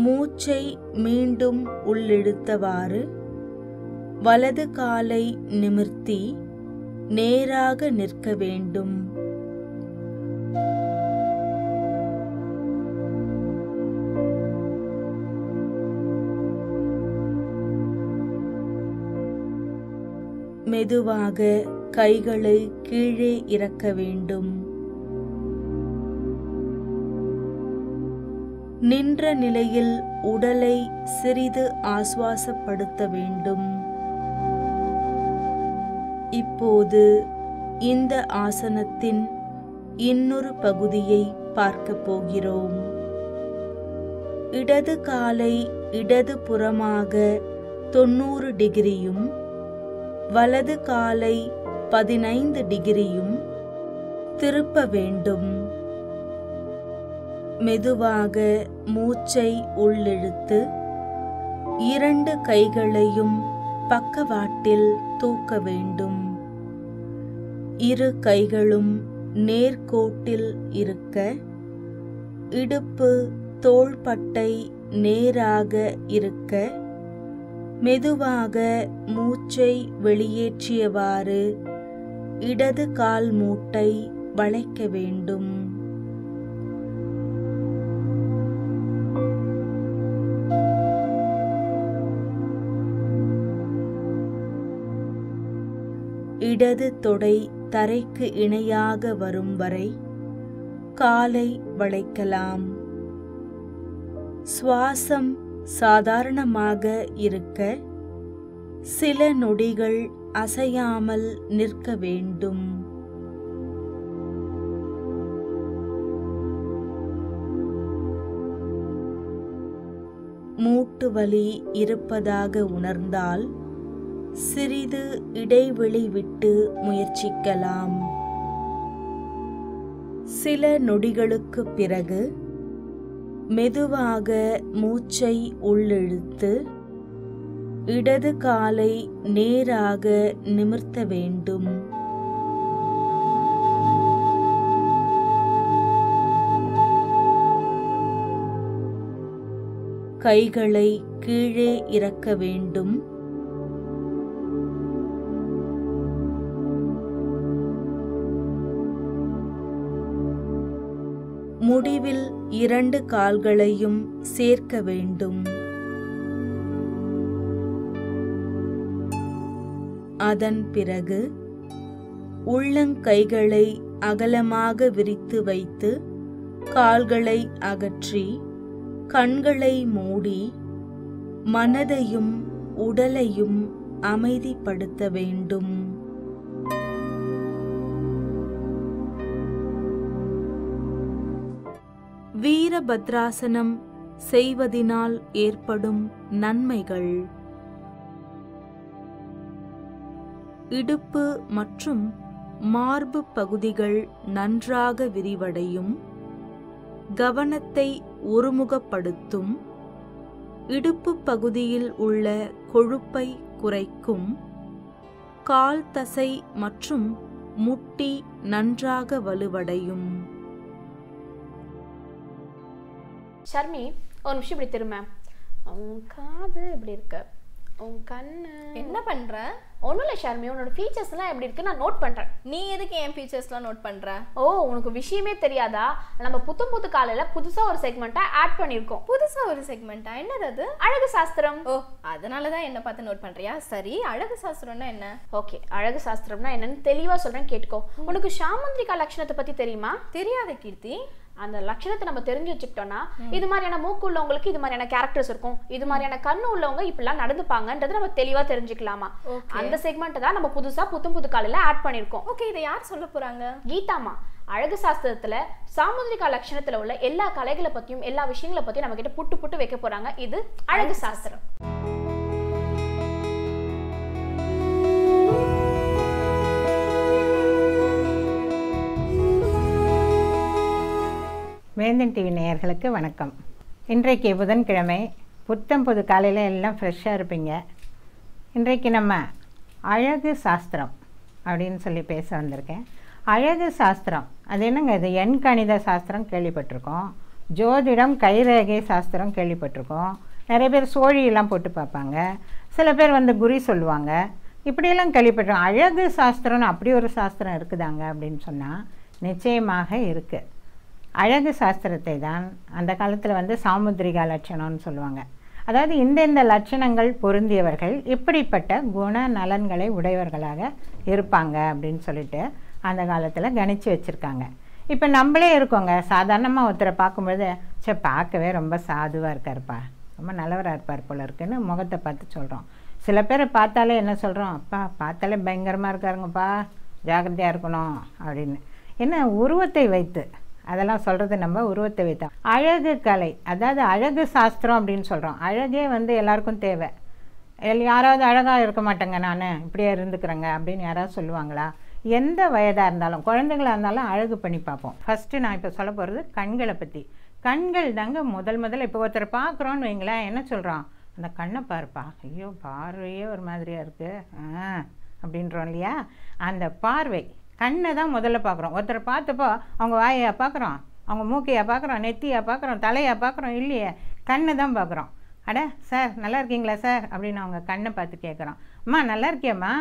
மூச்சை மீண்டும் உள்ளிழுத்தவாறு வலது காலை நிமிர்த்தி நேராக நிற்க வேண்டும். மெதுவாக கைகளை கீழே இறக்க வேண்டும். நின்ற நிலையில் உடலை சிறிது ஆசுவாசப்படுத்த வேண்டும். இப்போது இந்த ஆசனத்தின் இன்னொரு பகுதியை பார்க்க போகிறோம். இடது காலை இடது புறமாக 90 டிகிரியும் வலது காலை 15 டிகிரியும் திருப்ப வேண்டும். மெதுவாக மூச்சை உள்ளிழுத்து 2 கைகளையும் பக்கவாட்டில் தூக்க வேண்டும். 2 கைகளும் நேர்கோட்டில் இருக்க இடுப்பு தோள்பட்டை நேராக இருக்க மெதுவாக மூச்சை வெளியேற்றியவாறு இடது கால் மூட்டை வளைக்க வேண்டும். இடது தொடை தரைக்கு இணையாக வரும் வரை காலை வளைக்கலாம். சுவாசம் சாதாரணமாக இருக்க சில நொடிகள் அசையாமல் நிற்க வேண்டும். மூட்டு வலி இருப்பதாக உணர்ந்தால் சிறிது இடைவெளி விட்டு முயற்சிக்கலாம். சில நொடிகளுக்கு பிறகு மெதுவாக மூச்சை உள்ளிழுத்து இடது காலை நேராக நிமிர்த்த வேண்டும். கைகளை கீழே இறக்க வேண்டும். முடிவில் 2 கால்களையும் சேர்க்க வேண்டும். அதன் பிறகு உள்ளங்கைகளை அகலமாக விரித்து வைத்து கால்களை அகற்றி கண்களை மூடி மனதையும் உடலையும் அமைதிப்படுத்த வேண்டும். வீரபத்ராசனம் செய்வதினால் ஏற்படும் நன்மைகள். இடுப்பு மற்றும் மார்பு பகுதிகள் நன்றாக விரிவடையும். கவனத்தை ஒருமுகப்படுத்தும். இடுப்பு பகுதியில் உள்ள கொழுப்பை குறைக்கும். கால் தசை மற்றும் முட்டி நன்றாக வலுவடையும். ஷர்மி, ஒரு நிமிஷம் இப்படி திரும்ப. உன் காது இப்படி இருக்கு, உன் கண்ணு என்ன பண்ற? ஒன்றும் இல்லை ஷர்மி, உன்னோட ஃபீச்சர்ஸ்லாம் எப்படி இருக்கு நான் நோட் பண்ணுறேன். நீ எதுக்கு என் ஃபீச்சர்ஸ்லாம் நோட் பண்ற? ஓ, உனக்கு விஷயமே தெரியாதா? நம்ம புது காலையில் புதுசாக ஒரு செக்மெண்ட்டாக ஆட் பண்ணியிருக்கோம். புதுசா ஒரு செக்மெண்டா? என்னது அது? அழகு சாஸ்திரம். ஓ, அதனால தான் என்ன பார்த்து நோட் பண்றியா? சரி, அழகு சாஸ்திரம்னா என்ன? ஓகே, அழகு சாஸ்திரம்னா என்னன்னு தெளிவாக சொல்கிறேன், கேட்டுக்கோ. உனக்கு சாமுந்திரிகா லட்சணத்தை பற்றி தெரியுமா? தெரியாத கீர்த்தி. அந்த லட்சணத்தை நம்ம தெரிஞ்சு வச்சுக்கிட்டோம்னா இது மாதிரியான மூக்கு உள்ளவங்களுக்கு இது மாதிரியான கேரக்டர்ஸ் இருக்கும், இது மாதிரியான கண்ணு உள்ளவங்க இப்படிலாம் நடந்துப்பாங்கன்றது நம்ம தெளிவா தெரிஞ்சுக்கலாமா. அந்த செக்மெண்ட் தான் நம்ம புதுசா புது காலையில ஆட் பண்ணிருக்கோம். ஓகே, இதை யார் சொல்ல போறாங்க? கீதாமா. அழகு சாஸ்திரத்துல சாமுந்திரிகா லட்சணத்துல உள்ள எல்லா கலைகளை பத்தியும் எல்லா விஷயங்களை பத்தியும் நம்ம கிட்ட புட்டு வைக்க போறாங்க. இது அழகு சாஸ்திரம். வேந்தன் டிவி நேயர்களுக்கு வணக்கம். இன்றைக்கு புதன்கிழமை, புது காலையில் எல்லாம் ஃப்ரெஷ்ஷாக இருப்பீங்க. இன்றைக்கு நம்ம அழகு சாஸ்திரம் அப்படின்னு சொல்லி பேச வந்திருக்கேன். அழகு சாஸ்திரம் அது என்னங்க? இது எண் கணித சாஸ்திரம் கேள்விப்பட்டிருக்கோம், ஜோதிடம் கைரேகை சாஸ்திரம் கேள்விப்பட்டிருக்கோம். நிறைய பேர் சோழியெல்லாம் போட்டு பார்ப்பாங்க, சில பேர் குறி சொல்லுவாங்க, இப்படியெல்லாம் கேள்விப்பட்டிருக்கோம். அழகு சாஸ்திரம்னு அப்படி ஒரு சாஸ்திரம் இருக்குதாங்க அப்படின்னு சொன்னால் நிச்சயமாக இருக்குது. அழகு சாஸ்திரத்தை தான் அந்த காலத்தில் சாமுத்திரிகா லட்சணம்னு சொல்லுவாங்க. அதாவது இந்த லட்சணங்கள் பொருந்தியவர்கள் இப்படிப்பட்ட குண நலன்களை உடையவர்களாக இருப்பாங்க அப்படின்னு சொல்லிட்டு அந்த காலத்தில் கணிச்சு வச்சுருக்காங்க. இப்போ நம்மளே இருக்கோங்க, சாதாரணமாக ஒருத்தரை பார்க்கும்பொழுது சரி பார்க்கவே ரொம்ப சாதுவாக இருக்காருப்பா, ரொம்ப நல்லவராக இருப்பார் போல இருக்குன்னு முகத்தை பார்த்து சொல்கிறோம். சில பேரை பார்த்தாலே என்ன சொல்கிறோம், அப்பா பார்த்தாலே பயங்கரமாக இருக்காருங்கப்பா, ஜாக்கிரதையாக இருக்கணும் அப்படின்னு. என்ன உருவத்தை வைத்து அதெல்லாம் சொல்கிறது, நம்ம உருவத்தை வைத்தோம். அழகு கலை, அதாவது அழகு சாஸ்திரம் அப்படின்னு சொல்கிறோம். அழகே எல்லாருக்கும் தேவை. யாராவது அழகாக இருக்க மாட்டேங்க, நான் இப்படியே இருந்துக்கிறேங்க அப்படின்னு யாராவது சொல்லுவாங்களா? எந்த வயதாக இருந்தாலும், குழந்தைங்களாக இருந்தாலும் அழகு பண்ணி பார்ப்போம். ஃபஸ்ட்டு நான் இப்போ சொல்ல போகிறது கண்களை பற்றி. கண்கள் தாங்க முதல்ல இப்போ ஒருத்தரை பார்க்குறோன்னு வைங்களேன், என்ன சொல்கிறோம், அந்த கண்ணை பாருப்பா, ஐயோ பார்வையே ஒரு மாதிரியாக இருக்குது அப்படின்றோம் இல்லையா? அந்த பார்வை, கண்ணை தான் முதல்ல பார்க்குறோம். ஒருத்தரை பார்த்தப்போ அவங்க வாயை பார்க்குறோம், அவங்க மூக்கையா பார்க்குறோம், நெத்தியா பார்க்குறோம், தலையா பார்க்குறோம், இல்லையே கண்ணை தான் பார்க்குறோம். அட சார் நல்லா இருக்கீங்களா சார் அப்படின்னு அவங்க கண்ணை பார்த்து கேட்குறோம். அம்மா நல்லா இருக்கியாம்மா,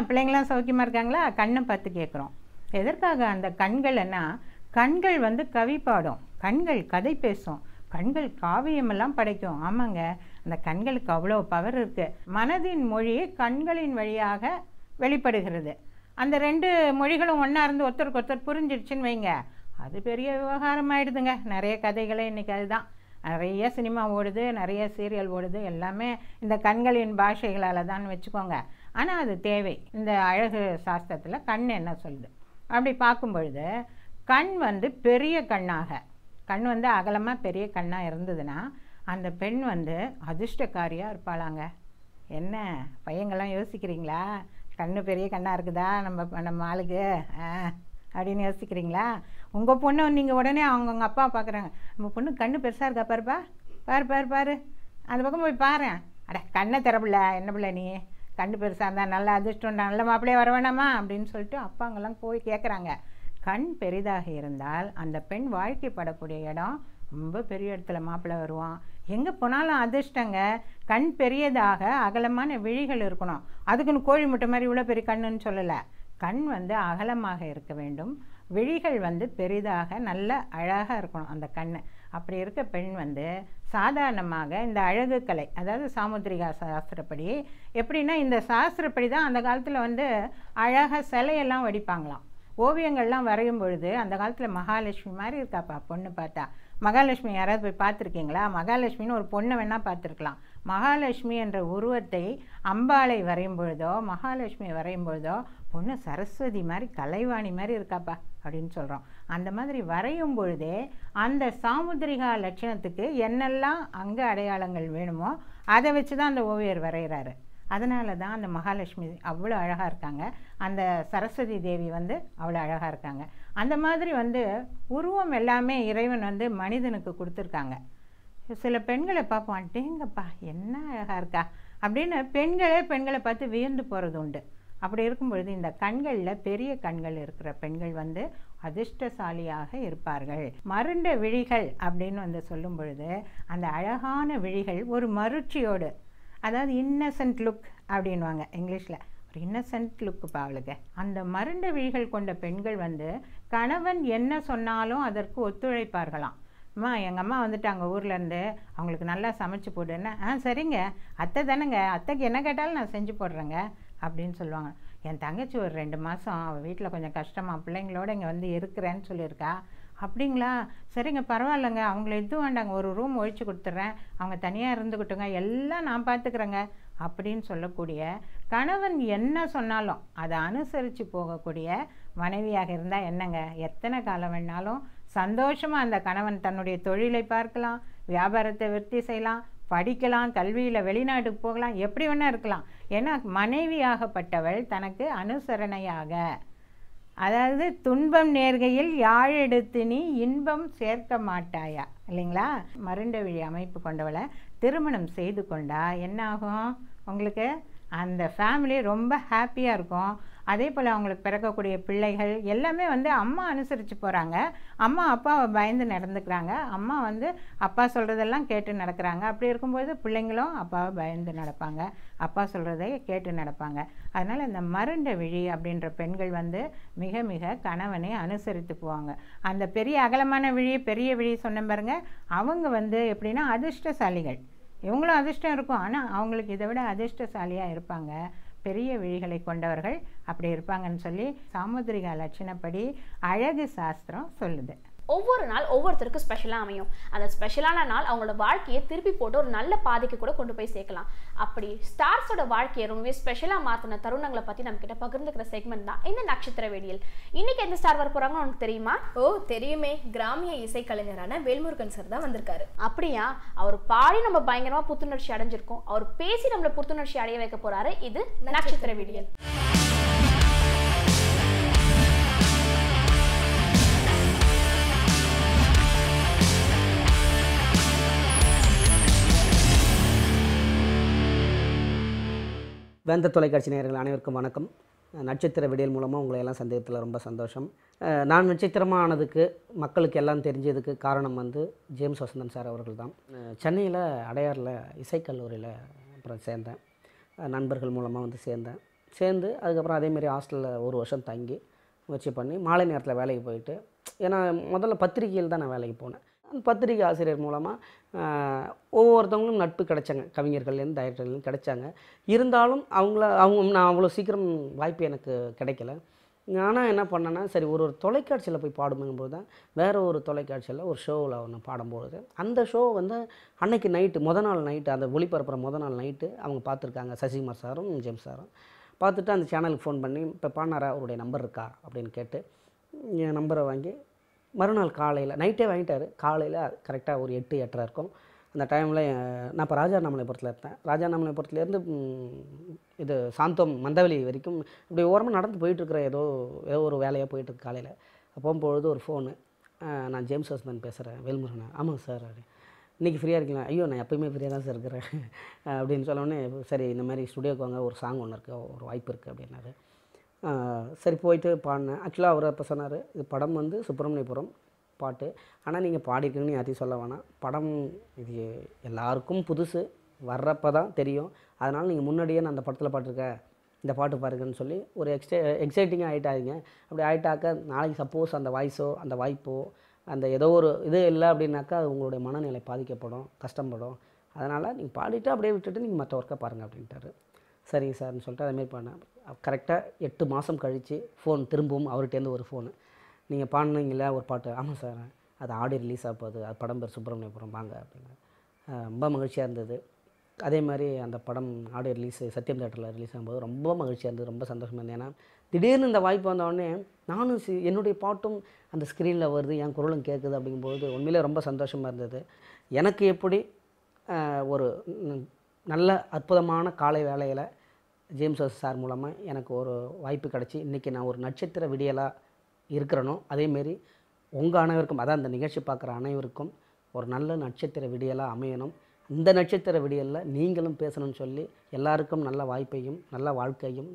பிள்ளைங்களாம் சௌக்கியமாக இருக்காங்களா, கண்ணை பார்த்து கேட்குறோம். எதற்காக அந்த கண்கள்னா, கண்கள் வந்து கவி பாடும், கண்கள் கதை பேசும், கண்கள் காவியமெல்லாம் படைக்கும். ஆமாங்க, அந்த கண்களுக்கு அவ்வளோ பவர் இருக்குது. மனதின் மொழி கண்களின் வழியாக வெளிப்படுகிறது. அந்த 2 மொழிகளும் ஒன்றா இருந்து ஒருத்தருக்கு ஒருத்தர் புரிஞ்சிடுச்சுன்னு வைங்க, அது பெரிய விவகாரம் ஆகிடுதுங்க. நிறைய கதைகளே இன்றைக்கி அதுதான். நிறைய சினிமா ஓடுது, நிறைய சீரியல் ஓடுது, எல்லாமே இந்த கண்களின் பாஷைகளால் தான் வச்சுக்கோங்க. ஆனால் அது தேவை. இந்த அழகு சாஸ்திரத்தில் கண் என்ன சொல்லுது அப்படி பார்க்கும் பொழுது, கண் வந்து பெரிய கண்ணாக, கண் வந்து அகலமாக பெரிய கண்ணாக இருந்ததுன்னா அந்த பெண் வந்து அதிர்ஷ்டக்காரியாக இருப்பாளாங்க. என்ன பையங்கள்லாம் யோசிக்கிறீங்களா? கண் பெரிய கண்ணாக இருக்குதா நம்ம ஆளுக்கு அப்படின்னு யோசிக்கிறீங்களா? உங்கள் பொண்ணு நீங்கள் உடனே அவங்க அப்பா பார்க்குறாங்க, நம்ம பொண்ணு கண் பெருசாக இருக்கா பாருப்பா, பாரு பாரு பாரு, அந்த பக்கம் போய் பாரு. அட கண்ணை திறப்பில்ல, என்ன பிள்ளை நீ, கண் பெருசாக இருந்தால் நல்லா அதிர்ஷ்டம், நல்ல மாப்பிள்ளையே வர வேணாமா அப்படின்னு சொல்லிட்டு அப்பாங்கெல்லாம் போய் கேட்குறாங்க. கண் பெரிதாக இருந்தால் அந்த பெண் வாழ்க்கைப்படக்கூடிய இடம் ரொம்ப பெரிய இடத்துல மாப்பிள்ளை வருவான். எங்கே போனாலும் அதிர்ஷ்டங்க. கண் பெரியதாக அகலமான விழிகள் இருக்கணும். அதுக்குன்னு கோழி முட்டை மாதிரி இவ்வளோ பெரிய கண்ணுன்னு சொல்லலை. கண் வந்து அகலமாக இருக்க வேண்டும், விழிகள் வந்து பெரிதாக நல்ல அழகாக இருக்கணும் அந்த கண். அப்படி இருக்க பெண் வந்து சாதாரணமாக இந்த அழகு கலை, அதாவது சாமுத்திரிகா சாஸ்திரப்படி எப்படின்னா, இந்த சாஸ்திரப்படி தான் அந்த காலத்தில் வந்து அழகாக சிலையெல்லாம் வடிப்பாங்களாம். ஓவியங்கள்லாம் வரையும் பொழுது அந்த காலத்தில் மகாலட்சுமி மாதிரி இருக்காப்பா பொண்ணு பார்த்தா. மகாலட்சுமி யாராவது போய் பார்த்துருக்கீங்களா? மகாலட்சுமின்னு ஒரு பொண்ணை வேணால் பார்த்துருக்கலாம். மகாலட்சுமி என்ற உருவத்தை அம்பாளை வரையும் பொழுதோ, மகாலட்சுமி வரையும் பொழுதோ, பொண்ணு சரஸ்வதி மாதிரி கலைவாணி மாதிரி இருக்காப்பா அப்படின்னு சொல்கிறோம். அந்த மாதிரி வரையும் பொழுதே அந்த சாமுத்திரிகா லட்சணத்துக்கு என்னெல்லாம் அங்க அடையாளங்கள் வேணுமோ அதை வச்சு தான் அந்த ஓவியர் வரைகிறாரு. அதனால தான் அந்த மகாலட்சுமி அவ்வளோ அழகாக இருக்காங்க, அந்த சரஸ்வதி தேவி வந்து அவ்வளோ அழகாக இருக்காங்க. அந்த மாதிரி வந்து உருவம் எல்லாமே இறைவன் வந்து மனிதனுக்கு கொடுத்துருக்காங்க. சில பெண்களை பார்ப்போம், அடேங்கப்பா என்ன அழகாக இருக்கா அப்படின்னு பெண்களை பார்த்து வியந்து போகிறது உண்டு. அப்படி இருக்கும் பொழுது இந்த கண்களில் பெரிய கண்கள் இருக்கிற பெண்கள் வந்து அதிர்ஷ்டசாலியாக இருப்பார்கள். மருண்ட விழிகள் அப்படின்னு வந்து சொல்லும் பொழுது அந்த அழகான விழிகள் ஒரு மருட்சியோடு, அதாவது இன்னசென்ட் லுக் அப்படின்வாங்க இங்கிலீஷில், ஒரு இன்னசென்ட் லுக்குப்பா அவளுக்கு. அந்த மருண்ட விழிகள் கொண்ட பெண்கள் வந்து கணவன் என்ன சொன்னாலும் அதற்கு ஒத்துழைப்பார்களாம். அம்மா எங்கள் அம்மா வந்துட்டாங்க ஊர்லேருந்து, அவங்களுக்கு நல்லா சமைச்சு போடுன்னா, சரிங்க அத்தை தானேங்க, அத்தைக்கு என்ன கேட்டாலும் நான் செஞ்சு போடுறேங்க அப்படின்னு சொல்லுவாங்க. என் தங்கச்சி ஒரு 2 மாதம் அவள் வீட்டில் கொஞ்சம் கஷ்டமாக பிள்ளைங்களோட இங்கே வந்து இருக்கிறேன்னு சொல்லியிருக்கா. அப்படிங்களா, சரிங்க பரவாயில்லைங்க, அவங்கள எதுவும் வேண்டாங்க, ஒரு ரூம் ஒழிச்சு கொடுத்துட்றேன், அவங்க தனியாக இருந்துக்கிட்டுங்க, எல்லாம் நான் பார்த்துக்குறேங்க அப்படின்னு சொல்லக்கூடிய, கணவன் என்ன சொன்னாலும் அதை அனுசரித்து போகக்கூடிய மனைவியாக இருந்தால் என்னங்க, எத்தனை காலம் வேணாலும் சந்தோஷமாக அந்த கணவன் தன்னுடைய தொழிலை பார்க்கலாம், வியாபாரத்தை விருத்தி செய்யலாம், படிக்கலாம், கல்வியில் வெளிநாட்டுக்கு போகலாம், எப்படி வேணால் இருக்கலாம். ஏன்னா மனைவியாகப்பட்டவள் தனக்கு அனுசரணையாக, அதாவது துன்பம் நேர்கையில் யாழெடுத்து நீ இன்பம் சேர்க்க மாட்டாயா இல்லைங்களா. மருண்ட விழி அமைப்பு கொண்டவளை திருமணம் செய்து கொண்டா என்ன ஆகும், உங்களுக்கு அந்த ஃபேமிலி ரொம்ப ஹாப்பியாக இருக்கும். அதே போல் அவங்களுக்கு பிறக்கக்கூடிய பிள்ளைகள் எல்லாமே வந்து அம்மா அனுசரித்து போகிறாங்க, அம்மா அப்பாவை பயந்து நடந்துக்கிறாங்க, அம்மா வந்து அப்பா சொல்கிறதெல்லாம் கேட்டு நடக்கிறாங்க. அப்படி இருக்கும்போது பிள்ளைங்களும் அப்பாவை பயந்து நடப்பாங்க, அப்பா சொல்கிறதை கேட்டு நடப்பாங்க. அதனால் இந்த மருண்ட விழி அப்படின்ற பெண்கள் வந்து மிக மிக கணவனை அனுசரித்து போவாங்க. அந்த பெரிய அகலமான விழி, பெரிய விழி சொன்ன பாருங்க, அவங்க வந்து எப்படின்னா அதிர்ஷ்டசாலிகள். இவங்களும் அதிர்ஷ்டம் இருக்கும், ஆனால் அவங்களுக்கு இதை விட அதிர்ஷ்டசாலியாக இருப்பாங்க, பெரிய விழிகளை கொண்டவர்கள் அப்படி இருப்பாங்கன்னு சொல்லி சாமுத்திரிகா லட்சணப்படி அழகு சாஸ்திரம் சொல்லுது. ஒவ்வொரு நாள் ஒவ்வொருத்தருக்கும் ஸ்பெஷலாக அமையும். அந்த ஸ்பெஷலான நாள் அவங்களோட வாழ்க்கையை திருப்பி போட்டு ஒரு நல்ல பாதைக்கு கூட கொண்டு போய் சேர்க்கலாம். அப்படி ஸ்டார்ஸோட வாழ்க்கையை ரொம்பவே ஸ்பெஷலாக மாற்றின தருணங்களை பற்றி நம்ம கிட்ட பகிர்ந்துக்கிற செக்மெண்ட் தான் இந்த நட்சத்திர வேடியல். இன்னைக்கு எந்த ஸ்டார் வர போகிறாங்கன்னு உனக்கு தெரியுமா? ஓ தெரியுமே, கிராமிய இசைக்கலைஞரான வேல்முருகன் சார் தான் வந்திருக்காரு. அப்படியா? அவர் பாடி நம்ம பயங்கரமாக புத்துணர்ச்சி அடைஞ்சிருக்கோம், அவர் பேசி நம்மளை புத்துணர்ச்சி அடைய வைக்க போறாரு. இது நட்சத்திர வேடியல். வேந்த தொலைக்காட்சி நேயர்கள் அனைவருக்கும் வணக்கம். நட்சத்திர விடியல் மூலமாக உங்களை எல்லாம் சந்தேகத்தில் ரொம்ப சந்தோஷம். நான் நட்சத்திரமாக ஆனதுக்கு மக்களுக்கு எல்லாம் தெரிஞ்சதுக்கு காரணம் வந்து ஜேம்ஸ் வசந்தன் சார் அவர்கள் தான். சென்னையில் அடையாரில் இசைக்கல்லூரியில் அப்புறம் சேர்ந்தேன். நண்பர்கள் மூலமாக வந்து சேர்ந்து அதுக்கப்புறம் அதேமாரி ஹாஸ்டலில் 1 வருஷம் தங்கி முயற்சி பண்ணி மாலை நேரத்தில் வேலைக்கு போயிட்டு, ஏன்னா முதல்ல பத்திரிகையில் தான் நான் வேலைக்கு போனேன். அந்த பத்திரிகை ஆசிரியர் மூலமாக ஒவ்வொருத்தவங்களும் நட்பு கிடைச்சாங்க, கவிஞர்கள்லேருந்து டைரக்டர்லேருந்து கிடைச்சாங்க. இருந்தாலும் நான் அவ்வளோ சீக்கிரம் வாய்ப்பு எனக்கு கிடைக்கல. ஆனால் என்ன பண்ணேன்னா, சரி ஒரு தொலைக்காட்சியில் போய் பாடும்போது தான் வேறு ஒரு தொலைக்காட்சியில் ஒரு ஷோவில் ஒன்று பாடும்பொழுது அந்த ஷோ வந்து அன்னைக்கு நைட்டு நாள் நைட்டு அந்த ஒளிபரப்புற நாள் நைட்டு அவங்க பார்த்துருக்காங்க. சசிகுமார் சாரும் ஜேம்ஸ் சாரும் பார்த்துட்டு அந்த சேனலுக்கு ஃபோன் பண்ணி, இப்போ பாடினாரா, அவருடைய நம்பர் இருக்கா அப்படின்னு கேட்டு என் நம்பரை வாங்கி மறுநாள் காலையில் நைட்டே வாங்கிட்டார். காலையில் கரெக்டாக ஒரு 8-8:30 இருக்கும். அந்த டைமில் நான் இப்போ ராஜாண்ணாமலைபுரத்தில் இருந்தேன். ராஜாண்ணாமலைபுரத்துலேருந்து இது சாந்தோம் மந்தவெளி வரைக்கும் இப்படி ஓரமாக நடந்து போயிட்டுருக்குற ஏதோ ஒரு வேலையாக போயிட்டுருக்கு. காலையில் போகும்பொழுது ஒரு ஃபோனு, நான் ஜேம்ஸ் வசந்தன் பேசுகிறேன், வேல்முருகன். ஆமாங்க சார், இன்றைக்கி ஃப்ரீயாக இருக்கீங்களா? ஐயோ நான் எப்போயுமே ஃப்ரீயாக தான் சார் இருக்கிறேன் அப்படின்னு சொன்னோடனே, சரி இந்த மாதிரி ஸ்டுடியோக்கு வாங்க, ஒரு சாங் ஒன்று இருக்குது, ஒரு வாய்ப்பு இருக்குது அப்படின்னாரு. சரி போயிட்டு பாடினேன். ஆக்சுவலாக அவர் அப்போ சொன்னார், இது படம் வந்து சுப்பிரமணியபுரம் பாட்டு, ஆனால் நீங்கள் பாடிருக்கீங்கன்னு யாரையும் சொல்ல வேணாம், படம் இது எல்லாருக்கும் புதுசு, வர்றப்போ தான் தெரியும், அதனால் நீங்கள் முன்னாடியே நான் அந்த படத்தில் பாட்டிருக்கேன், இந்த பாட்டு பாருங்கன்னு சொல்லி ஒரு எக்ஸைட்டிங்காக ஆகிட்டாங்க. அப்படி ஆகிட்டாக்க நாளைக்கு சப்போஸ் அந்த வாய்ஸோ அந்த வாய்ப்போ அந்த ஏதோ ஒரு இது இல்லை அப்படின்னாக்கா அது உங்களுடைய மனநிலை பாதிக்கப்படும், கஷ்டப்படும். அதனால் நீங்கள் பாடிட்டு அப்படியே விட்டுட்டு நீங்கள் மற்ற ஒர்க்கை பாருங்கள் அப்படின்ட்டாரு. சரிங்க சார்னு சொல்லிட்டு அதேமாரி பண்ணேன். கரெக்டாக 8 மாதம் கழித்து ஃபோன் திரும்பவும் அவர்கிட்டேருந்து ஒரு ஃபோனு, நீங்கள் பாடினீங்களா ஒரு பாட்டு? ஆமாம் சார், அது ஆடியோ ரிலீஸ் ஆக போகுது, அது படம் பேர் சுப்பிரமணியபுரம், வாங்க அப்படின்னு. ரொம்ப மகிழ்ச்சியாக இருந்தது. அதே மாதிரி அந்த படம் ஆடியோ ரிலீஸு சத்யம் தியேட்டரில் ரிலீஸ் ஆகும்போது ரொம்ப மகிழ்ச்சியாக இருந்தது, ரொம்ப சந்தோஷமாக இருந்தது. ஏன்னா திடீர்னு இந்த வாய்ப்பு வந்தோடனே நானும் என்னுடைய பாட்டும் அந்த ஸ்க்ரீனில் வருது, என் குரலும் கேட்குது அப்படிங்கும்போது உண்மையிலே ரொம்ப சந்தோஷமாக இருந்தது. எனக்கு எப்படி ஒரு நல்ல அற்புதமான காலை வேளையில் ஜேம்ஸ் சார் மூலமாக எனக்கு ஒரு வாய்ப்பு கிடச்சி இன்றைக்கி நான் ஒரு நட்சத்திர விடியலாக இருக்கிறனோ, அதேமாரி உங்கள் அனைவருக்கும், அதான் அந்த நிகழ்ச்சி பார்க்குற அனைவருக்கும் ஒரு நல்ல நட்சத்திர விடியலாக அமையணும். இந்த நட்சத்திர விடியலில் நீங்களும் பேசணும்னு சொல்லி எல்லாருக்கும் நல்ல வாய்ப்பையும் நல்ல வாழ்க்கையும்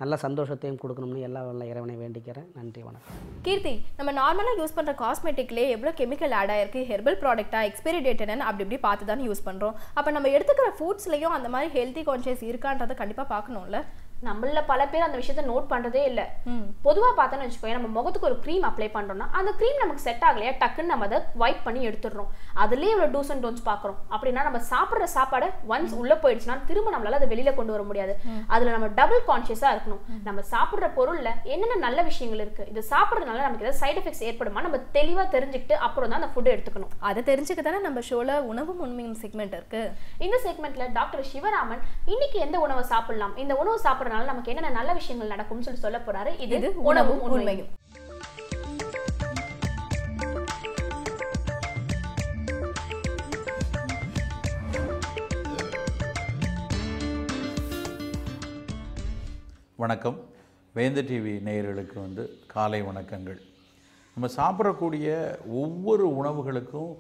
நல்ல சந்தோஷத்தையும் கொடுக்கணும்னு எல்லா இறைவனை வேண்டிக்கிறேன். நன்றி, வணக்கம். கீர்த்தி, நம்ம நார்மலாக யூஸ் பண்ணுற காஸ்மெட்டிக்லேயே எவ்வளோ கெமிக்கல் ஆட் ஆயிருக்கு, ஹெர்பல் ப்ராடக்டாக, எக்ஸ்பைரி டேட்டுன்னு அப்படி இப்படி பார்த்து தானே யூஸ் பண்ணுறோம். அப்போ நம்ம எடுத்துக்கிற ஃபுட்ஸ்லையும் அந்த மாதிரி ஹெல்த்தி கான்ஷியஸ் இருக்கான்றதை கண்டிப்பாக பார்க்கணும்ல. நம்மள பல பேர் அந்த விஷயத்த நோட் பண்றதே இல்லை. பொதுவாக பார்த்தோன்னு வச்சுக்கோங்க, நம்ம முகத்துக்கு ஒரு க்ரீம் அப்ளை பண்ணுறோம்னா அந்த க்ரீம் நமக்கு செட் ஆகலையா, டக்குன்னு நம்ம அதை வைப் பண்ணி எடுத்துடுறோம். அதுலேயே இவ்வளோ டூஸ் அண்ட் டோன்ஸ் பார்க்குறோம். அப்படின்னா நம்ம சாப்பிட்ற சாப்பாடு ஒன்ஸ் உள்ளே போயிடுச்சுன்னா திரும்ப நம்மளால அதை வெளியில் கொண்டு வர முடியாது. அதில் நம்ம டபுள் கான்ஷியஸாக இருக்கணும். நம்ம சாப்பிட்ற பொருளில் என்னென்ன நல்ல விஷயங்கள் இருக்குது, இது சாப்பிட்றதுனால நமக்கு ஏதாவது சைட் எஃபெக்ட்ஸ் ஏற்படுமா நம்ம தெளிவாக தெரிஞ்சுக்கிட்டு அப்புறம் தான் அந்த ஃபுட்டை எடுத்துக்கணும். அதை தெரிஞ்சுக்க தானே நம்ம ஷோவில் உணவும் உண்மையும் செக்மெண்ட் இருக்குது. இந்த செக்மெண்ட்டில் டாக்டர் சிவராமன் இன்னைக்கு எந்த உணவை சாப்பிடலாம், இந்த உணவு சாப்பிட்றதுனால நமக்கு என்னென்ன நல்ல விஷயங்கள் நடக்கும்னு சொல்லி சொல்ல போறாரு. இது உணவும் உண்மையும். வணக்கம். வேந்த டிவி நேயர்களுக்கு காலை வணக்கங்கள். நம்ம சாப்பிடக்கூடிய ஒவ்வொரு உணவுகளுக்கும்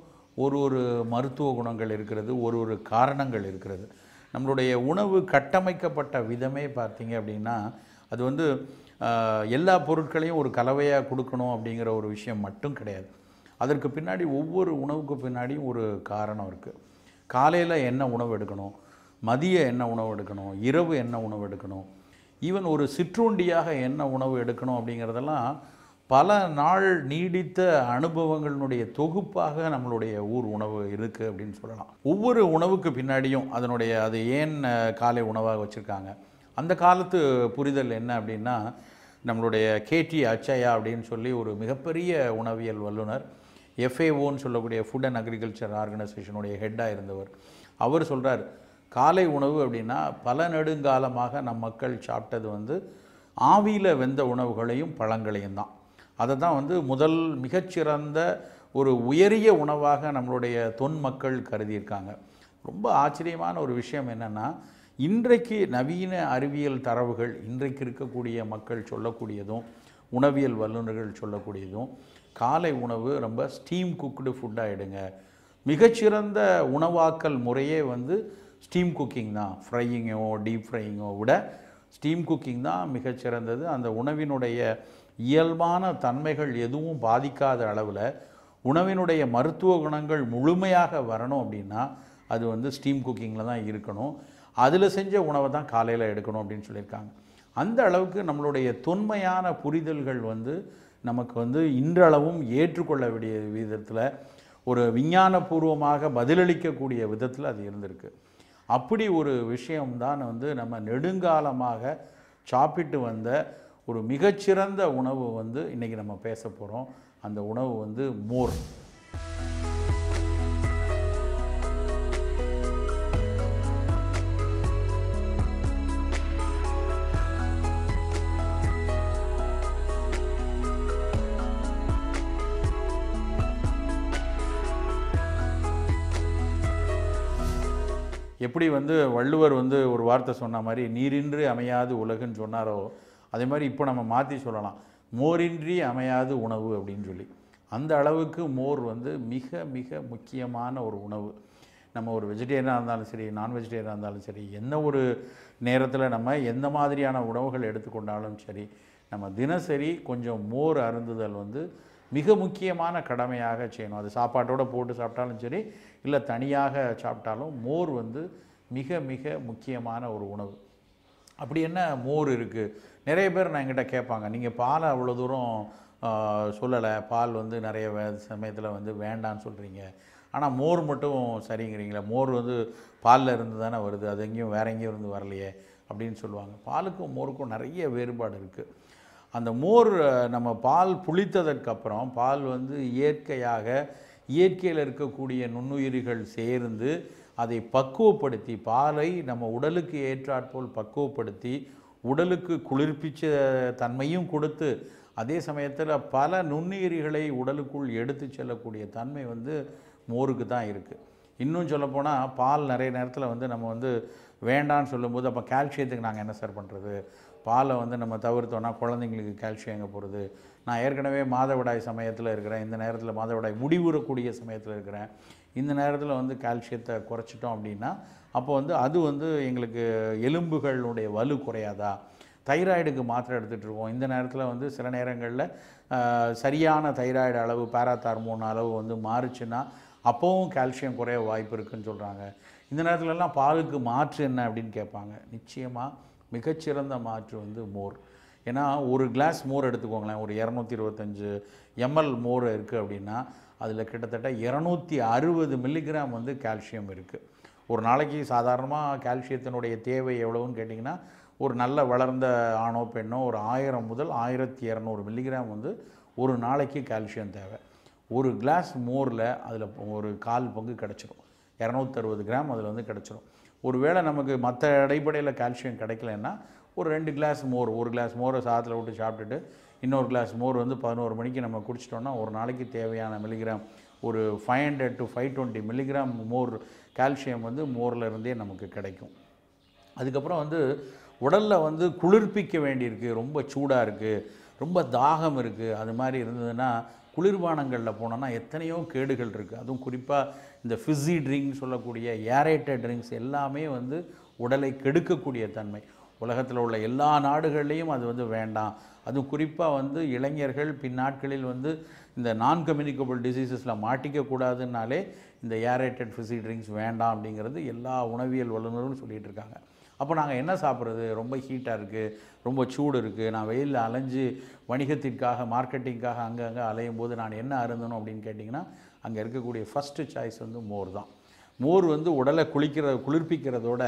ஒரு மருத்துவ குணங்கள் இருக்கிறது, ஒரு காரணங்கள் இருக்கிறது. நம்மளுடைய உணவு கட்டமைக்கப்பட்ட விதமே பார்த்திங்க அப்படின்னா அது எல்லா பொருட்களையும் ஒரு கலவையாக கொடுக்கணும் அப்படிங்கிற ஒரு விஷயம் மட்டும் கிடையாது. அதற்கு பின்னாடி ஒவ்வொரு உணவுக்கு பின்னாடியும் ஒரு காரணம் இருக்குது. காலையில் என்ன உணவு எடுக்கணும், மதியம் என்ன உணவு எடுக்கணும், இரவு என்ன உணவு எடுக்கணும், ஈவன் ஒரு சிற்றுண்டியாக என்ன உணவு எடுக்கணும் அப்படிங்கிறதெல்லாம் பல நாள் நீடித்த அனுபவங்களினுடைய தொகுப்பாக நம்மளுடைய ஊர் உணவு இருக்குது அப்படின்னு சொல்லலாம். ஒவ்வொரு உணவுக்கு பின்னாடியும் அது ஏன் காலை உணவாக வச்சுருக்காங்க, அந்த காலத்து புரிதல் என்ன அப்படின்னா, நம்மளுடைய கேடி அச்சயா அப்படின்னு சொல்லி ஒரு மிகப்பெரிய உணவியல் வல்லுனர், FAOன்னு சொல்லக்கூடிய ஃபுட் அண்ட் அக்ரிகல்ச்சர் ஆர்கனைசேஷனுடைய ஹெட்டாக இருந்தவர், அவர் சொல்கிறார், காலை உணவு அப்படின்னா பல நெடுங்காலமாக நம் மக்கள் சாப்பிட்டது ஆவியில் வெந்த உணவுகளையும் பழங்களையும் தான். அதை தான் முதல் மிகச்சிறந்த ஒரு உயரிய உணவாக நம்மளுடைய தொன் மக்கள் கருதியிருக்காங்க. ரொம்ப ஆச்சரியமான ஒரு விஷயம் என்னென்னா, இன்றைக்கு நவீன அறிவியல் தரவுகள், இன்றைக்கு இருக்கக்கூடிய மக்கள் சொல்லக்கூடியதும் உணவியல் வல்லுநர்கள் சொல்லக்கூடியதும், காலை உணவு ரொம்ப ஸ்டீம் குக்டு ஃபுட்டாக எடுங்க, மிகச்சிறந்த உணவாக்கல் முறையே ஸ்டீம் குக்கிங் தான், ஃப்ரையிங்கோ டீப் ஃப்ரையிங்கோ விட ஸ்டீம் குக்கிங் தான் மிகச்சிறந்தது. அந்த உணவினுடைய இயல்பான தன்மைகள் எதுவும் பாதிக்காத அளவில் உணவினுடைய மருத்துவ குணங்கள் முழுமையாக வரணும் அப்படின்னா அது வந்து ஸ்டீம் குக்கிங்கில் தான் இருக்கணும். அதில் செஞ்ச உணவை தான் காலையில் எடுக்கணும் அப்படின்னு சொல்லியிருக்காங்க. அந்த அளவுக்கு நம்மளுடைய தொன்மையான புரிதல்கள் வந்து நமக்கு வந்து இன்றளவும் ஏற்றுக்கொள்ளக்கூடிய விதத்தில், ஒரு விஞ்ஞானபூர்வமாக பதிலளிக்கக்கூடிய விதத்தில் அது இருந்திருக்கு. அப்படி ஒரு விஷயம்தான் வந்து நம்ம நெடுங்காலமாக சாப்பிட்டு வந்த ஒரு மிகச்சிறந்த உணவு வந்து இன்றைக்கி நம்ம பேச போகிறோம். அந்த உணவு வந்து மோர். எப்படி வந்து வள்ளுவர் வந்து ஒரு வார்த்தை சொன்ன மாதிரி நீரின்றி அமையாது உலகுன்னு சொன்னாரோ, அதே மாதிரி இப்போ நம்ம மாற்றி சொல்லலாம், மோரின்றி அமையாது உணவு அப்படின்னு சொல்லி. அந்த அளவுக்கு மோர் வந்து மிக மிக முக்கியமான ஒரு உணவு. நம்ம ஒரு வெஜிடேரியனாக இருந்தாலும் சரி, நான் வெஜிடேரியனாக இருந்தாலும் சரி, என்ன ஒரு நேரத்தில் நம்ம எந்த மாதிரியான உணவுகள் எடுத்துக்கொண்டாலும் சரி, நம்ம தினசரி கொஞ்சம் மோர் அருந்துதல் வந்து மிக முக்கியமான கடமையாக செய்யணும். அது சாப்பாட்டோடு போட்டு சாப்பிட்டாலும் சரி, இல்லை தனியாக சாப்பிட்டாலும் மோர் வந்து மிக மிக முக்கியமான ஒரு உணவு. அப்படி என்ன மோர் இருக்குது? நிறைய பேர் நான் என்கிட்ட கேட்பாங்க, நீங்கள் பாலை அவ்வளோ தூரம் சொல்லலை, பால் வந்து நிறைய சமயத்தில் வந்து வேண்டான்னு சொல்கிறீங்க, ஆனால் மோர் மட்டும் சரிங்கிறீங்களே, மோர் வந்து பாலில் இருந்து தானே வருது, அது எங்கேயும் வேற எங்கேயும் இருந்து வரலையே அப்படின்னு சொல்லுவாங்க. பாலுக்கும் மோருக்கும் நிறைய வேறுபாடு இருக்குது. அந்த மோர் நம்ம பால் புளித்ததற்கப்புறம் பால் வந்து இயற்கையில் இருக்கக்கூடிய நுண்ணுயிரிகள் சேர்ந்து அதை பக்குவப்படுத்தி, பாலை நம்ம உடலுக்கு ஏற்றாற்போல் பக்குவப்படுத்தி உடலுக்கு குளிர்ப்பிச்ச தன்மையும் கொடுத்து, அதே சமயத்தில் பல நுண்ணுயிரிகளை உடலுக்குள் எடுத்து செல்லக்கூடிய தன்மை வந்து மோருக்கு தான் இருக்குது. இன்னும் சொல்லப்போனால் பால் நிறைய நேரத்தில் வந்து நம்ம வந்து வேண்டான்னு சொல்லும்போது, அப்போ கால்சியத்துக்கு நாங்கள் என்ன சார் பண்ணுறது, பாலை வந்து நம்ம தவிர்த்தோன்னா குழந்தைங்களுக்கு கால்சியம் எங்கே போகிறது, நான் ஏற்கனவே மாதவிடாய் சமயத்தில் இருக்கிறேன், இந்த நேரத்தில் மாதவிடாய் முடிவுறக்கூடிய சமயத்தில் இருக்கிறேன், இந்த நேரத்தில் வந்து கால்சியத்தை குறைச்சிட்டோம் அப்படின்னா அப்போ வந்து அது வந்து எங்களுக்கு எலும்புகளுடைய வலு குறையாதா, தைராய்டுக்கு மாத்திரை எடுத்துகிட்டு இருக்கோம், இந்த நேரத்தில் வந்து சில நேரங்களில் சரியான தைராய்டு அளவு, பாராத்தார்மோன் அளவு வந்து மாறுச்சுன்னா அப்போவும் கால்சியம் குறைய வாய்ப்பு இருக்குதுன்னு சொல்கிறாங்க. இந்த நேரத்துலலாம் பாலுக்கு மாற்று என்ன அப்படின்னு கேட்பாங்க. நிச்சயமாக மிகச்சிறந்த மாற்று வந்து மோர். ஏன்னா ஒரு கிளாஸ் மோர் எடுத்துக்கோங்களேன், ஒரு 225 ml மோர் இருக்குது அப்படின்னா அதில் கிட்டத்தட்ட 260 மில்லிகிராம் வந்து கால்சியம் இருக்குது. ஒரு நாளைக்கு சாதாரணமாக கால்சியத்தினுடைய தேவை எவ்வளவுன்னு கேட்டிங்கன்னா, ஒரு நல்ல வளர்ந்த ஆணோ பெண்ணோ ஒரு 1000 முதல் 1200 மில்லிகிராம் வந்து ஒரு நாளைக்கு கால்சியம் தேவை. ஒரு கிளாஸ் மோரில் அதில் ஒரு 1/4 பங்கு கிடச்சிரும், 260 கிராம் அதில் வந்து கிடச்சிரும். ஒருவேளை நமக்கு மற்ற அடிப்படையில் கால்சியம் கிடைக்கலன்னா ஒரு 2 கிளாஸ் மோர், ஒரு கிளாஸ் மோரை சாதத்தில் விட்டு சாப்பிட்டுட்டு இன்னொரு கிளாஸ் மோர் வந்து 11 மணிக்கு நம்ம குடிச்சிட்டோம்னா ஒரு நாளைக்கு தேவையான மில்லிகிராம் ஒரு 500 to 520 மில்லிகிராம் மோர் கால்சியம் வந்து மோரில் இருந்தே நமக்கு கிடைக்கும். அதுக்கப்புறம் வந்து உடலில் வந்து குளிர்ப்பிக்க வேண்டியிருக்கு, ரொம்ப சூடாக இருக்குது, ரொம்ப தாகம் இருக்குது, அது மாதிரி இருந்ததுன்னா குளிர்பானங்களில் போனோன்னா எத்தனையோ கேடுகள் இருக்குது. அதுவும் குறிப்பாக இந்த ஃபிஸி ட்ரிங்க் சொல்லக்கூடிய ஏரேட்டட் ட்ரிங்க்ஸ் எல்லாமே வந்து உடலை கெடுக்கக்கூடிய தன்மை. உலகத்தில் உள்ள எல்லா நாடுகள்லேயும் அது வந்து வேண்டாம். அதுவும் குறிப்பாக வந்து இளைஞர்கள் பின்னாட்களில் வந்து இந்த நான் கம்யூனிகபிள் டிசீசஸில் மாட்டிக்கக்கூடாதுன்னாலே இந்த ஏரேட்டட் ஃபிஸி ட்ரிங்க்ஸ் வேண்டாம் அப்படிங்கிறது எல்லா உணவியல் வல்லுநரும் சொல்லிகிட்டு இருக்காங்க. அப்போ நாங்கள் என்ன சாப்பிட்றது, ரொம்ப ஹீட்டாக இருக்குது, ரொம்ப சூடு இருக்குது, நான் வெயிலில் அலைஞ்சு வணிகத்திற்காக மார்க்கெட்டிங்காக அங்கங்கே அலையும் போது நான் என்ன அருந்தணும் அப்படின்னு கேட்டிங்கன்னா அங்கே இருக்கக்கூடிய ஃபஸ்ட்டு சாய்ஸ் வந்து மோர் தான். மோர் வந்து உடலை குளிர்ப்பிக்கிறதோட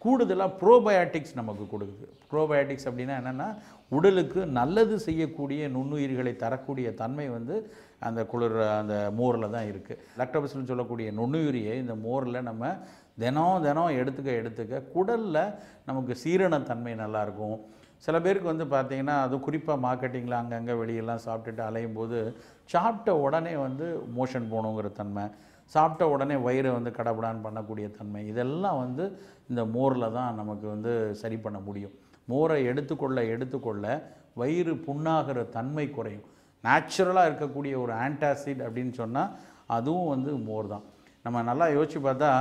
கூடுதலாக ப்ரோபயாட்டிக்ஸ் நமக்கு கொடுக்குது. ப்ரோபயாட்டிக்ஸ் அப்படின்னா என்னென்னா உடலுக்கு நல்லது செய்யக்கூடிய நுண்ணுயிர்களை தரக்கூடிய தன்மை வந்து அந்த அந்த மோரில் தான் இருக்குது. லாக்டோபசில்னு சொல்லக்கூடிய நுண்ணுயிரியை இந்த மோரில் நம்ம தினம் எடுத்துக்க குடலில் நமக்கு சீரணத்தன்மை நல்லாயிருக்கும். சில பேருக்கு வந்து பார்த்திங்கன்னா அதுவும் குறிப்பாக மார்க்கெட்டிங்கில் அங்கங்கே வெளியெல்லாம் சாப்பிட்டுட்டு அலையும் போது சாப்பிட்ட உடனே வந்து மோஷன் போகணுங்கிற தன்மை, சாப்பிட்ட உடனே வயிறை வந்து கடபடான்னு பண்ணக்கூடிய தன்மை, இதெல்லாம் வந்து இந்த மோரில் தான் நமக்கு வந்து சரி பண்ண முடியும். மோரை எடுத்துக்கொள்ள வயிறு புண்ணாகிற தன்மை குறையும். நேச்சுரலாக இருக்கக்கூடிய ஒரு ஆன்டாசிட் அப்படின்னு சொன்னால் அதுவும் வந்து மோர் தான். நம்ம நல்லா யோசித்து பார்த்தா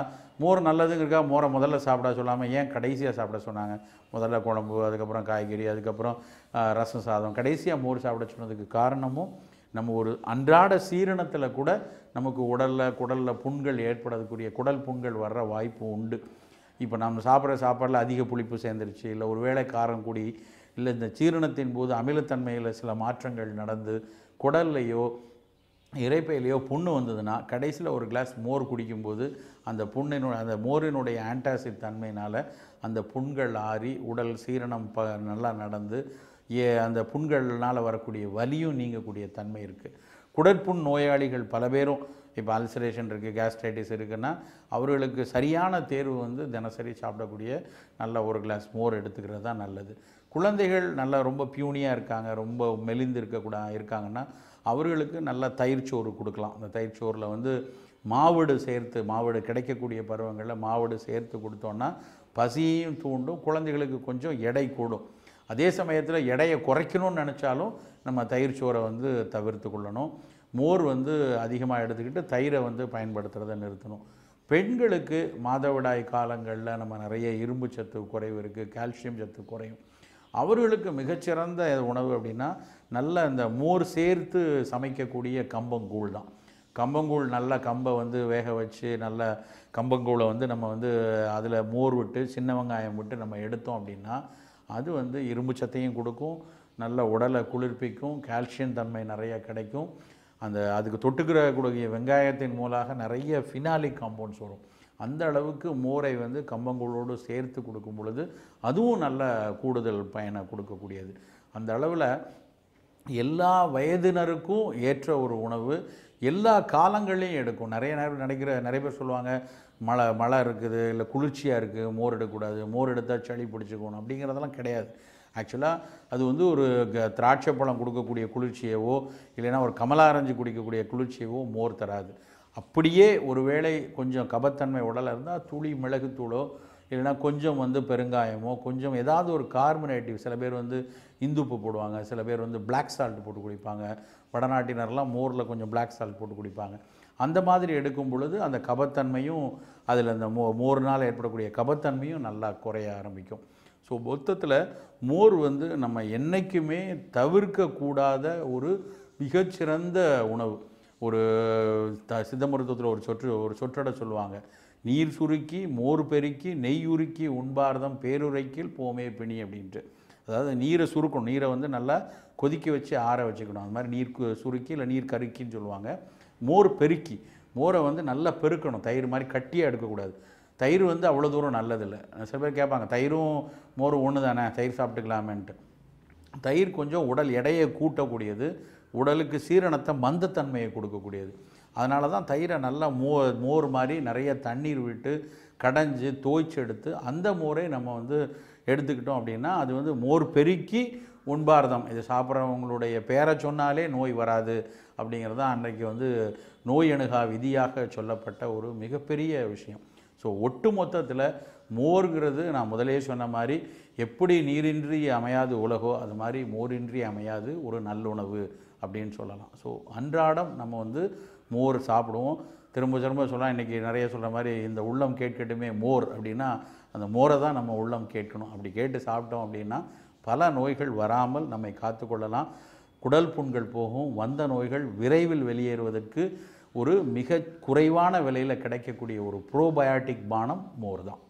மோர் நல்லதுங்கிறக்கா மோரை முதல்ல சாப்பிட சொல்லாமல் ஏன் கடைசியாக சாப்பிட சொன்னாங்க? முதல்ல குழம்பு, அதுக்கப்புறம் காய்கறி, அதுக்கப்புறம் ரசம் சாதம், கடைசியாக மோர் சாப்பிட சொன்னதுக்கு காரணமும் நம்ம ஒரு அன்றாட சீரணத்தில் கூட நமக்கு குடலில் புண்கள் ஏற்படக்கூடிய குடல் புண்கள் வர்ற வாய்ப்பு உண்டு. இப்போ நம்ம சாப்பிட்ற சாப்பாடில் அதிக புளிப்பு சேர்ந்துருச்சு, இல்லை ஒரு வேளை காரம் கூடி, இல்லை இந்த சீரணத்தின் போது அமிலத்தன்மையில் சில மாற்றங்கள் நடந்து குடல்லையோ இறைப்பையிலையோ புண்ணு வந்ததுன்னா கடைசியில் ஒரு கிளாஸ் மோர் குடிக்கும்போது அந்த மோரினுடைய ஆன்டாசிட் தன்மையினால் அந்த புண்கள் ஆறி உடல் சீரணம் நல்லா நடந்து அந்த புண்கள்னால் வரக்கூடிய வலியும் நீங்கக்கூடிய தன்மை இருக்குது. குடற்புண் நோயாளிகள் பல பேரும் இப்போ அல்சரேஷன் இருக்குது, கேஸ்ட்ரைட்டிஸ் இருக்குன்னா அவர்களுக்கு சரியான தேர்வு வந்து தினசரி சாப்பிடக்கூடிய நல்ல ஒரு கிளாஸ் மோர் எடுத்துக்கிறது தான் நல்லது. குழந்தைகள் நல்லா ரொம்ப பியூனியாக இருக்காங்க, ரொம்ப மெலிந்து இருக்காங்கன்னா அவர்களுக்கு நல்லா தயிர் சோறு கொடுக்கலாம். அந்த தயிர் சோறில் வந்து மாவடு கிடைக்கக்கூடிய பருவங்களில் மாவடு சேர்த்து கொடுத்தோன்னா பசியும் தூண்டும், குழந்தைகளுக்கு கொஞ்சம் எடை கூடும். அதே சமயத்தில் எடையை குறைக்கணும்னு நினச்சாலும் நம்ம தயிர் சோறை வந்து தவிர்த்து கொள்ளணும். மோர் வந்து அதிகமாக எடுத்துக்கிட்டு தயிரை வந்து பயன்படுத்துகிறத நிறுத்தணும். பெண்களுக்கு மாதவிடாய் காலங்களில் நம்ம நிறைய இரும்பு சத்து குறைவு இருக்குது, கால்சியம் சத்து குறையும். அவர்களுக்கு மிகச்சிறந்த உணவு அப்படின்னா நல்ல இந்த மோர் சேர்த்து சமைக்கக்கூடிய கம்பங்கூழ் தான். கம்பங்கூழ் நல்ல கம்பை வந்து வேக வச்சு நல்ல கம்பங்கூழை வந்து நம்ம வந்து அதில் மோர் விட்டு சின்ன வெங்காயம் விட்டு நம்ம எடுத்தோம் அப்படின்னா அது வந்து இரும்பு சத்தையும் கொடுக்கும், நல்ல உடலை குளிர்ப்பிக்கும், கால்சியம் தன்மை நிறைய கிடைக்கும். அதுக்கு தொட்டுக்கிறக்கூடிய வெங்காயத்தின் மூலமாக நிறைய ஃபினாலிக் காம்பவுண்ட்ஸ் வரும். அந்த அளவுக்கு மோரை வந்து கம்பங்கூழோடு சேர்த்து கொடுக்கும் பொழுது அதுவும் நல்ல கூடுதல் பயனை கொடுக்கக்கூடியது. அந்த அளவில் எல்லா வயதினருக்கும் ஏற்ற ஒரு உணவு எல்லா காலங்களையும் எடுக்கும். நிறைய பேர் சொல்லுவாங்க மழை இருக்குது, இல்லை குளிர்ச்சியாக இருக்குது, மோர் எடுக்கக்கூடாது, மோர் எடுத்தால் சளி பிடிச்சிக்கணும் அப்படிங்கிறதெல்லாம் கிடையாது. ஆக்சுவலாக அது வந்து ஒரு திராட்சை பழம் கொடுக்கக்கூடிய குளிர்ச்சியவோ இல்லைன்னா ஒரு கமலாரஞ்சு குடிக்கக்கூடிய குளிர்ச்சியவோ மோர் தராது. அப்படியே ஒருவேளை கொஞ்சம் கபத்தன்மை உடலில் இருந்தால் துளி மிளகுத்தூளோ இல்லைனா கொஞ்சம் வந்து பெருங்காயமோ கொஞ்சம் ஏதாவது ஒரு கார்பனேட்டிவ், சில பேர் வந்து இந்துப்பு போடுவாங்க, சில பேர் வந்து பிளாக் சால்ட் போட்டு குடிப்பாங்க, வடநாட்டினர்லாம் மோரில் கொஞ்சம் பிளாக் சால்ட் போட்டு குடிப்பாங்க. அந்த மாதிரி எடுக்கும் பொழுது அந்த கபத்தன்மையும் அதில் அந்த மோர்னால் ஏற்படக்கூடிய கபத்தன்மையும் நல்லா குறைய ஆரம்பிக்கும். ஸோ மொத்தத்தில் மோர் வந்து நம்ம என்றைக்குமே தவிர்க்கக்கூடாத ஒரு மிகச்சிறந்த உணவு. ஒரு சித்த மருத்துவத்தில் ஒரு சொற்றொடை சொல்லுவாங்க, நீர் சுருக்கி மோர் பெருக்கி நெய் உருக்கி உண்பார்தம் பேருரைக்கில் போமே பிணி அப்படின்ட்டு. அதாவது நீரை சுருக்கணும், நீரை வந்து நல்லா கொதிக்க வச்சு ஆற வச்சுக்கணும். அது மாதிரி நீர் சுருக்கி இல்லை நீர் கருக்கின்னு சொல்லுவாங்க. மோர் பெருக்கி, மோரை வந்து நல்லா பெருக்கணும், தயிர் மாதிரி கட்டியாக எடுக்கக்கூடாது. தயிர் வந்து அவ்வளோ தூரம் நல்லதில்லை. சில பேர் கேட்பாங்க தயிரும் மோரும் ஒன்று தானே, தயிர் சாப்பிட்டுக்கலாமேன்ட்டு. தயிர் கொஞ்சம் உடல் எடையை கூட்டக்கூடியது, உடலுக்கு சீரணத்தை மந்தத்தன்மையை கொடுக்கக்கூடியது. அதனால தான் தயிரை நல்லா மோர் மாதிரி நிறைய தண்ணீர் விட்டு கடைஞ்சி தோய்ச்சி எடுத்து அந்த மோரை நம்ம வந்து எடுத்துக்கிட்டோம் அப்படின்னா அது வந்து மோர் பெருக்கி உண்பார்தம். இது சாப்பிட்றவங்களுடைய பேரை சொன்னாலே நோய் வராது அப்படிங்கிறது தான் அன்றைக்கு வந்து நோய் அணுகா விதியாக சொல்லப்பட்ட ஒரு மிகப்பெரிய விஷயம். ஸோ ஒட்டு மொத்தத்தில் மோர்கிறது நான் முதலே சொன்ன மாதிரி எப்படி நீரின்றி அமையாது உலகோ அது மாதிரி மோரின்றி அமையாது ஒரு நல்லுணவு அப்படின்னு சொல்லலாம். ஸோ அன்றாடம் நம்ம வந்து மோர் சாப்பிடுவோம். திரும்ப சொல்லலாம், இன்றைக்கி நிறைய சொல்கிற மாதிரி இந்த உள்ளம் கேட்கட்டுமே மோர் அப்படின்னா அந்த மோரை தான் நம்ம உள்ளம் கேட்கணும். அப்படி கேட்டு சாப்பிட்டோம் அப்படின்னா பல நோய்கள் வராமல் நம்மை காத்துக்கொள்ளலாம். குடல் புண்கள் போகும், வந்த நோய்கள் விரைவில் வெளியேறுவதற்கு ஒரு மிக குறைவான விலையில் கிடைக்கக்கூடிய ஒரு ப்ரோபயாட்டிக் பானம் மோர் தான்.